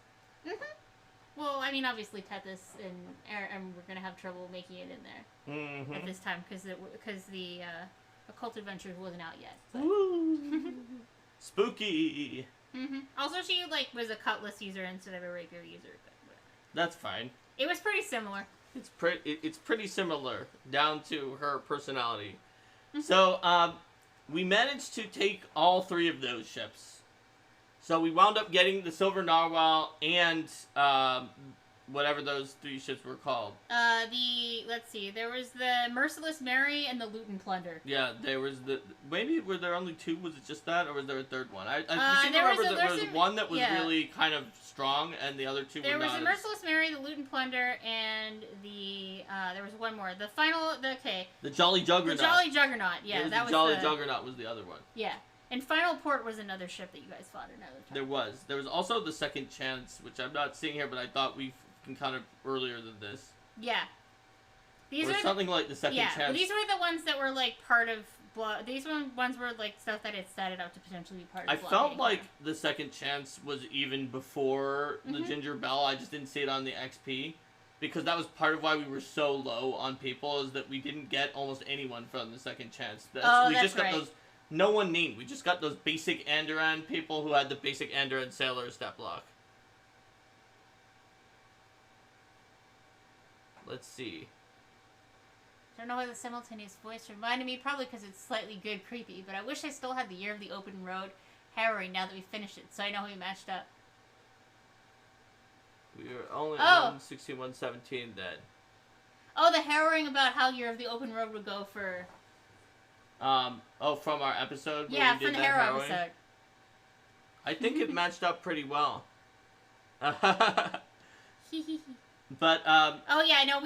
Well, I mean, obviously Tethys and Aram were going to have trouble making it in there at this time because the Occult Adventures wasn't out yet. Spooky. Also, she was a cutlass user instead of a rapier user. But that's fine. It was pretty similar. It's pretty similar down to her personality. So we managed to take all 3 of those ships. So we wound up getting the Silver Narwhal and whatever those 3 ships were called. Let's see, there was the Merciless Mary and the Loot and Plunder. Yeah, there was maybe were there only 2? Was it just that, or was there a 3rd one? I seem to there remember was there was one that was really kind of strong, and the other 2 there were not. There was the Merciless Mary, the Loot and Plunder, and there was one more. The Jolly Juggernaut. The Jolly Juggernaut, yeah. The Jolly Juggernaut was the other one. Yeah. And Final Port was another ship that you guys fought another time. There was. There was also the Second Chance, which I'm not seeing here, but I thought we can kind of earlier than this. Yeah. Something like the Second Chance. Yeah, these were the ones that were like part of... These ones were like stuff that had started out to potentially be part of... I felt like the Second Chance was even before the Ginger Bell. I just didn't see it on the XP. Because that was part of why we were so low on people, is that we didn't get almost anyone from the Second Chance. We just got those... No one named. We just got those basic Andoran people who had the basic Andoran sailor stat block. Let's see. I don't know why the simultaneous voice reminded me, probably because it's slightly good creepy, but I wish I still had the Year of the Open Road harrowing now that we finished it, so I know how we matched up. We were only at 116, 117 then. Oh, the harrowing about how Year of the Open Road would go for... from our episode? Yeah, from the Harrow episode. I think it matched up pretty well. But, oh yeah, no,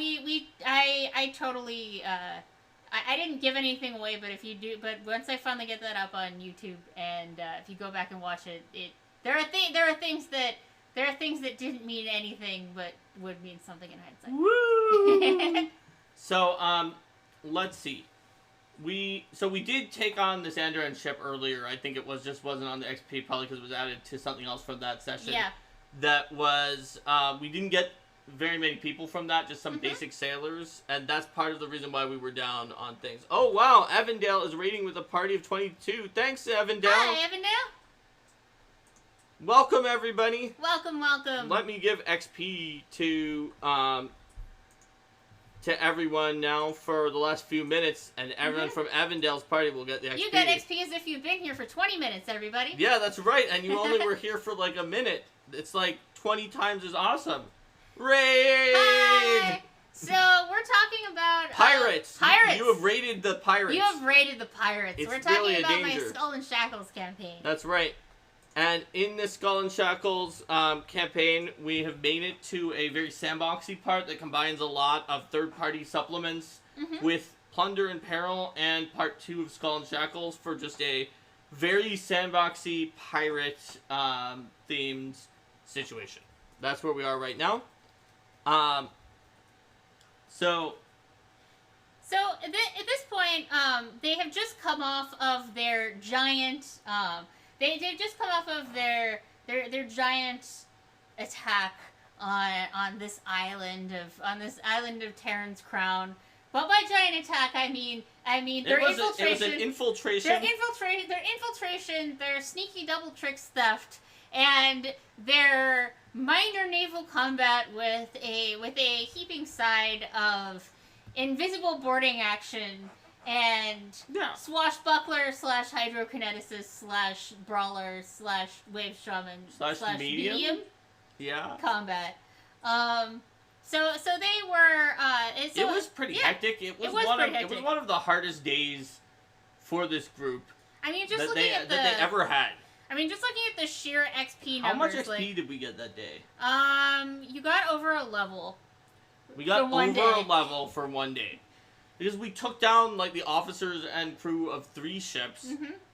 I totally, I didn't give anything away, but but once I finally get that up on YouTube, and, if you go back and watch it, there are things that didn't mean anything, but would mean something in hindsight. Woo! So, let's see. We did take on this Andoran ship earlier. I think it wasn't on the XP, probably because it was added to something else from that session. Yeah. That was, we didn't get very many people from that, just some basic sailors, and that's part of the reason why we were down on things. Oh, wow, Avondale is raiding with a party of 22. Thanks, Avondale. Hi, Avondale. Welcome, everybody. Welcome, welcome. Let me give XP to everyone now for the last few minutes, and everyone from Avondale's party will get the XP. You get XP as if you've been here for 20 minutes, everybody. Yeah, that's right, and you only were here for like a minute. It's like 20 times as awesome. Raid! Hi! So, we're talking about... Pirates! Pirates! You have raided the pirates. You have raided the pirates. It's we're talking really about my Skull and Shackles campaign. That's right. And in this Skull and Shackles campaign, we have made it to a very sandboxy part that combines a lot of third-party supplements with Plunder and Peril, and part 2 of Skull and Shackles for just a very sandboxy pirate themed situation. That's where we are right now. So at this point, they have just come off of their giant. They've just come off of their giant attack on this island of Terran's Crown. But by giant attack, I mean their infiltration. It was an infiltration. Their infiltration, their sneaky double tricks theft, and their minor naval combat with a heaping side of invisible boarding action and swashbuckler / hydrokineticist / brawler / wave shaman / medium combat. So they were. It was pretty hectic. It was one of the hardest days for this group. I mean, just that they ever had. I mean, just looking at the sheer XP numbers. How much XP did we get that day? You got over a level. We got over a level for one day. Because we took down, like, the officers and crew of 3 ships,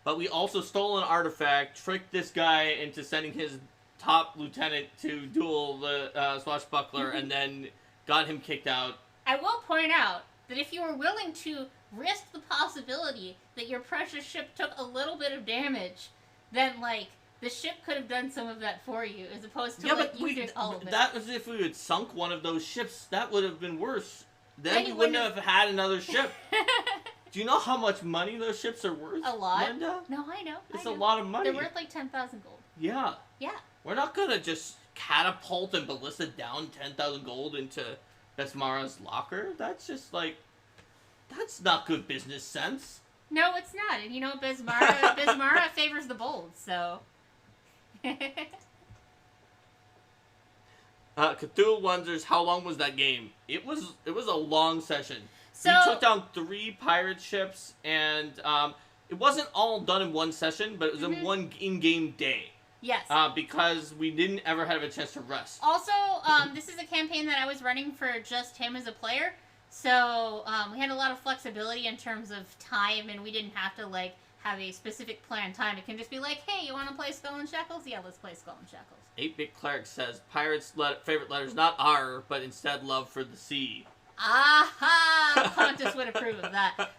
but we also stole an artifact, tricked this guy into sending his top lieutenant to duel the swashbuckler, and then got him kicked out. I will point out that if you were willing to risk the possibility that your precious ship took a little bit of damage, then, like, the ship could have done some of that for you, as opposed to, you did all of it. That was if we had sunk one of those ships. That would have been worse. Then we wouldn't have had another ship. Do you know how much money those ships are worth? A lot. Linda? No, I know. It's a lot of money. They're worth like 10,000 gold. Yeah. Yeah. We're not gonna just catapult and ballista down 10,000 gold into Besmara's locker. That's just like, that's not good business sense. No, it's not. And Bismara favors the bold, so. Cthulhu wonders how long was that game. It was a long session. So We took down 3 pirate ships, and it wasn't all done in one session, but it was in one in-game day. Yes. Because we didn't ever have a chance to rest. Also, this is a campaign that I was running for just him as a player, so we had a lot of flexibility in terms of time, and we didn't have to like have a specific planned time. It can just be like, hey, you want to play Skull and Shackles? Yeah, let's play Skull and Shackles. 8-Bit Cleric says, Pirates' favorite letters not R, but instead love for the sea. Aha! Pontus would approve of that.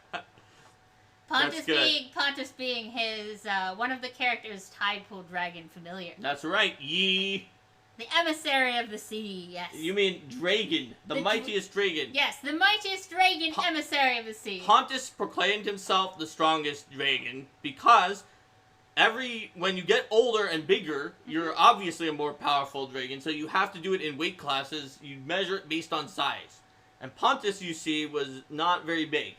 Pontus being his, one of the characters' Tidepool Dragon familiar. That's right, ye. The emissary of the sea, yes. You mean Dragon, the mightiest dragon. Yes, the mightiest dragon, emissary of the sea. Pontus proclaimed himself the strongest dragon because when you get older and bigger, you're obviously a more powerful dragon, so you have to do it in weight classes. You measure it based on size. And Pontus, you see, was not very big.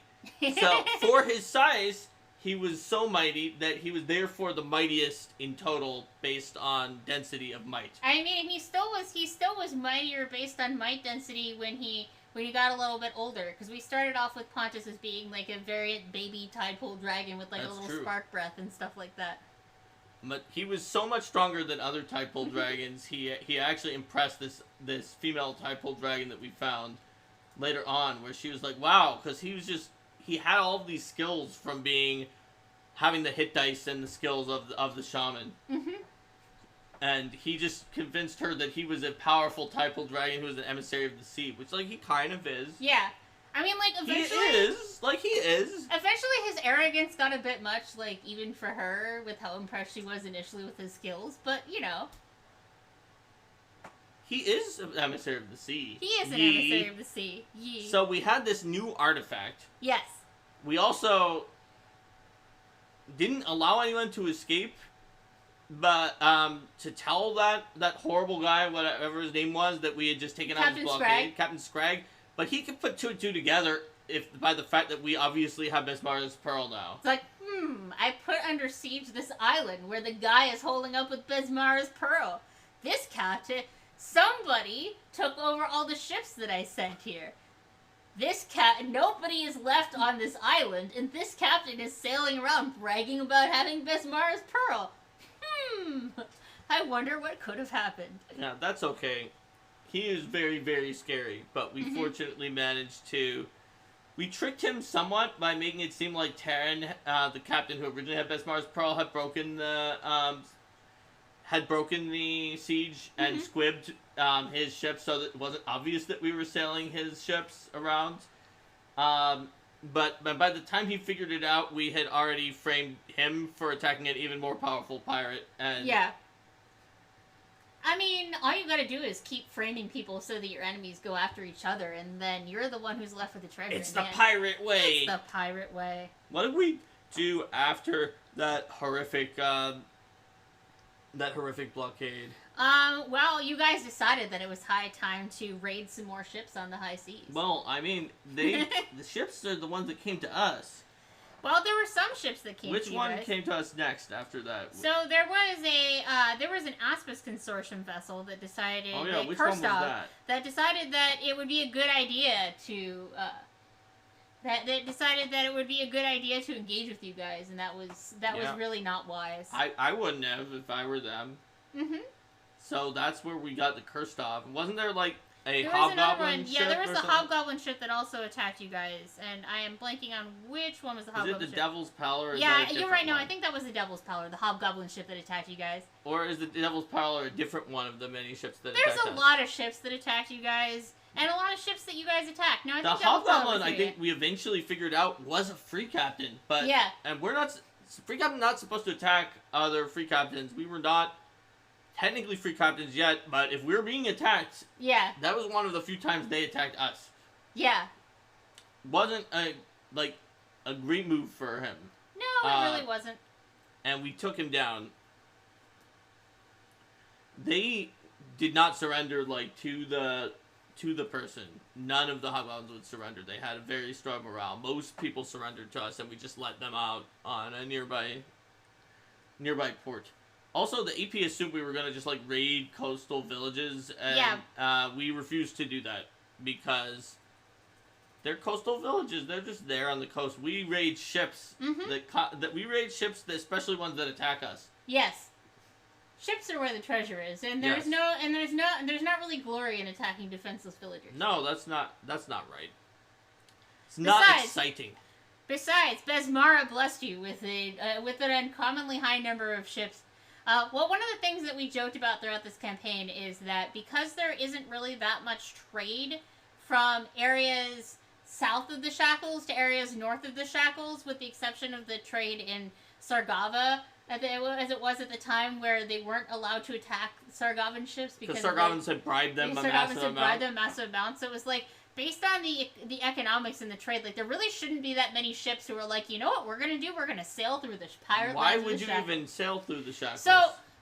So, for his size, he was so mighty that he was therefore the mightiest in total based on density of might. I mean, he still was mightier based on might density when he got a little bit older. Because we started off with Pontus as being like a variant baby Tidepool Dragon with like That's a little true. spark breath and stuff like that. But he was so much stronger than other Tidepool Dragons, he actually impressed this female Tidepool Dragon that we found later on, where she was like, wow, because he had all of these skills from having the hit dice and the skills of the shaman. Mm-hmm. And he just convinced her that he was a powerful Tidepool Dragon who was an emissary of the sea, which, like, he kind of is. Yeah. I mean, like, eventually... He is. Eventually his arrogance got a bit much, like, even for her, with how impressed she was initially with his skills, but, you know... He is an emissary of the sea. He is an emissary of the sea. Yee. So we had this new artifact. Yes. We also didn't allow anyone to escape, but to tell that horrible guy, whatever his name was, that we had just taken out his blockade, Captain Scragg, but he could put 2 and 2 together by the fact that we obviously have Bismarck's Pearl now. It's like, I put under siege this island where the guy is holding up with Bismarck's Pearl. This captain... Somebody took over all the ships that I sent here. Nobody is left on this island, and this captain is sailing around bragging about having Bismarck's Pearl. I wonder what could have happened. Yeah, that's okay. He is very, very scary, but we fortunately managed to... We tricked him somewhat by making it seem like Terran, the captain who originally had Bismarck's Pearl, had broken the siege and squibbed his ship so that it wasn't obvious that we were sailing his ships around. But by the time he figured it out, we had already framed him for attacking an even more powerful pirate. And yeah. I mean, all you gotta do is keep framing people so that your enemies go after each other, and then you're the one who's left with the treasure. It's the pirate way! It's the pirate way. What did we do after that horrific blockade? Well, you guys decided that it was high time to raid some more ships on the high seas. Well, I mean, the ships are the ones that came to us. Well, there were some ships that came to you Which one guys. came to us next after that? So there was an Aspis consortium vessel that decided... Oh yeah, which one was that? That decided that it would be a good idea to... That decided that it would be a good idea to engage with you guys, and that was really not wise. I wouldn't have if I were them. Mm-hmm. So that's where we got the Kurstov. Wasn't there like a hobgoblin ship? Yeah, there was or the something? hobgoblin ship that also attacked you guys, and I am blanking on which one was the hobgoblin ship. Is it the Devil's Pallor? Or yeah, you're right. No, I think that was the Devil's Pallor, the hobgoblin ship that attacked you guys. Or is the Devil's Pallor a different one of the many ships that attacked us? There's a lot of ships that attacked you guys. And a lot of ships that you guys attacked. Now, I the think hobgoblin, I think we eventually figured out, was a free captain. But yeah. And we're not... Free captain not supposed to attack other free captains. We were not technically free captains yet, but if we were being attacked... Yeah. That was one of the few times they attacked us. Yeah. Wasn't a great move for him. No, it really wasn't. And we took him down. They did not surrender, like, to to the person, none of the hobgoblins would surrender. They had a very strong morale. Most people surrendered to us, and we just let them out on a nearby port. Also, the EP assumed we were gonna just like raid coastal villages, and we refused to do that because they're coastal villages. They're just there on the coast. We raid ships that we raid ships, especially ones that attack us. Yes. Ships are where the treasure is, and there's there's not really glory in attacking defenseless villagers. No, that's not right. It's not exciting. Besides, Besmara blessed you with an uncommonly high number of ships. Well, one of the things that we joked about throughout this campaign is that because there isn't really that much trade from areas south of the Shackles to areas north of the Shackles, with the exception of the trade in Sargava, as it was at the time, where they weren't allowed to attack Sargavan ships because Sargavans had bribed them a massive amount. So it was like, based on the economics and the trade, like there really shouldn't be that many ships who are like, you know what we're gonna do? We're gonna sail through the pirate. Why would you even sail through the Shackles?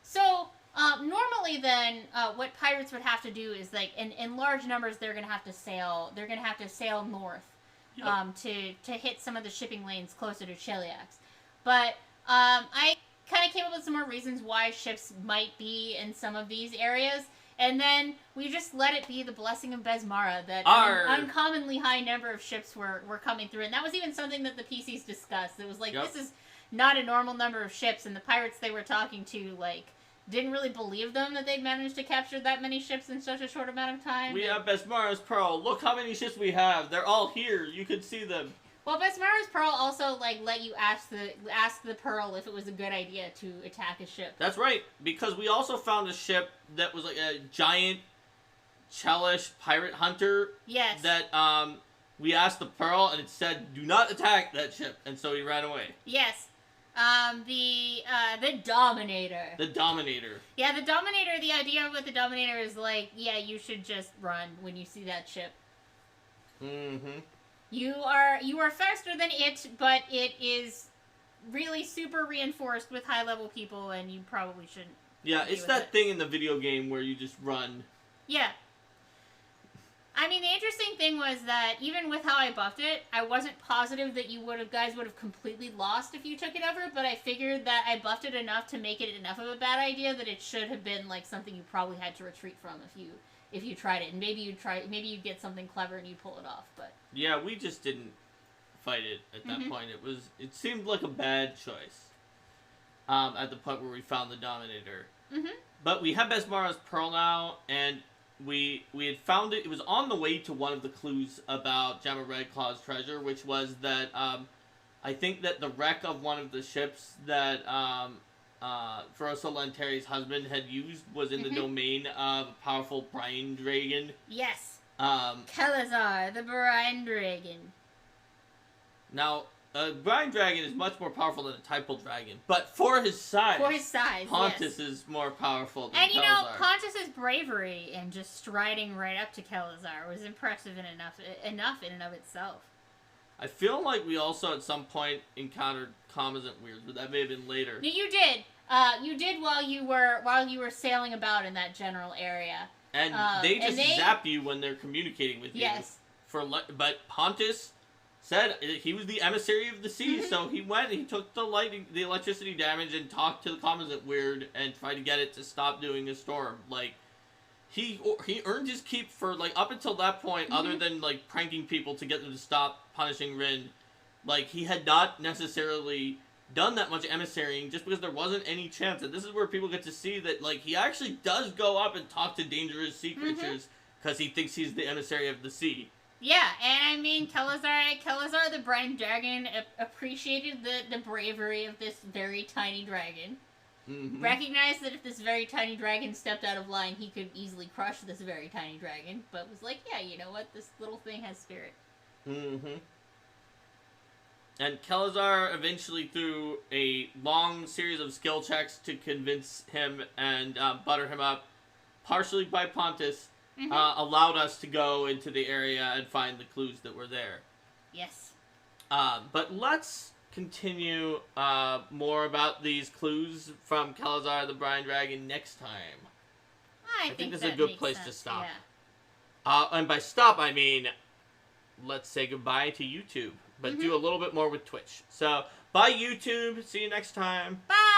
So normally then, what pirates would have to do is like in large numbers they're gonna have to sail. They're gonna have to sail north, to hit some of the shipping lanes closer to Cheliax. But I kind of came up with some more reasons why ships might be in some of these areas. And then we just let it be the blessing of Besmara that an uncommonly high number of ships were coming through. And that was even something that the PCs discussed. It was like, this is not a normal number of ships. And the pirates they were talking to, like, didn't really believe them that they'd managed to capture that many ships in such a short amount of time. We have Besmara's Pearl. Look how many ships we have. They're all here. You can see them. Well, Besmara's Pearl also let you ask the Pearl if it was a good idea to attack a ship. That's right, because we also found a ship that was like a giant Chelish pirate hunter. Yes. That we asked the Pearl, and it said, "Do not attack that ship," and so he ran away. Yes. The Dominator. The Dominator. Yeah, the Dominator. The idea with the Dominator is like, yeah, you should just run when you see that ship. Mm-hmm. You are faster than it, but it is really super reinforced with high-level people, and you probably shouldn't. Yeah, it's that thing in the video game where you just run. Yeah. I mean, the interesting thing was that even with how I buffed it, I wasn't positive that guys would have completely lost if you took it over, but I figured that I buffed it enough to make it enough of a bad idea that it should have been like something you probably had to retreat from if you tried it, and maybe you'd get something clever and you'd pull it off, but... Yeah, we just didn't fight it at that point. It seemed like a bad choice. At the point where we found the Dominator. But we have Besmara's Pearl now, and we had found it. It was on the way to one of the clues about Gemma Redclaw's treasure, which was that I think that the wreck of one of the ships that Ferosa Lantari's husband had used was in the domain of a powerful brine dragon. Yes. Kelazar, the brine dragon. Now, a brine dragon is much more powerful than a typal dragon, but for his size, Pontus is more powerful than Kelazar. And you know, Pontus's bravery and just striding right up to Kelazar was impressive enough in and of itself. I feel like we also at some point encountered Commissant Weirds, but that may have been later. No, you did. You did while you were sailing about in that general area. And they just zap you when they're communicating with you. Yes. But Pontus said he was the emissary of the sea, so he went and he took the electricity damage and talked to the Commissant Weird and tried to get it to stop doing a storm. Like, he earned his keep for, like, up until that point, other than, like, pranking people to get them to stop punishing Rin. Like, he had not necessarily done that much emissarying just because there wasn't any chance. And this is where people get to see that, like, he actually does go up and talk to dangerous sea creatures because he thinks he's the emissary of the sea. Yeah, and I mean, Kelazar the brine dragon appreciated the bravery of this very tiny dragon. Recognized that if this very tiny dragon stepped out of line, he could easily crush this very tiny dragon, but was like, yeah, you know what, this little thing has spirit. And Kelazar eventually, through a long series of skill checks to convince him and butter him up, partially by Pontus, allowed us to go into the area and find the clues that were there. Yes. But let's continue more about these clues from Kelazar the Brine Dragon next time. I think this is a good place to stop. And by stop, I mean let's say goodbye to YouTube, but do a little bit more with Twitch. So, bye YouTube. See you next time. Bye.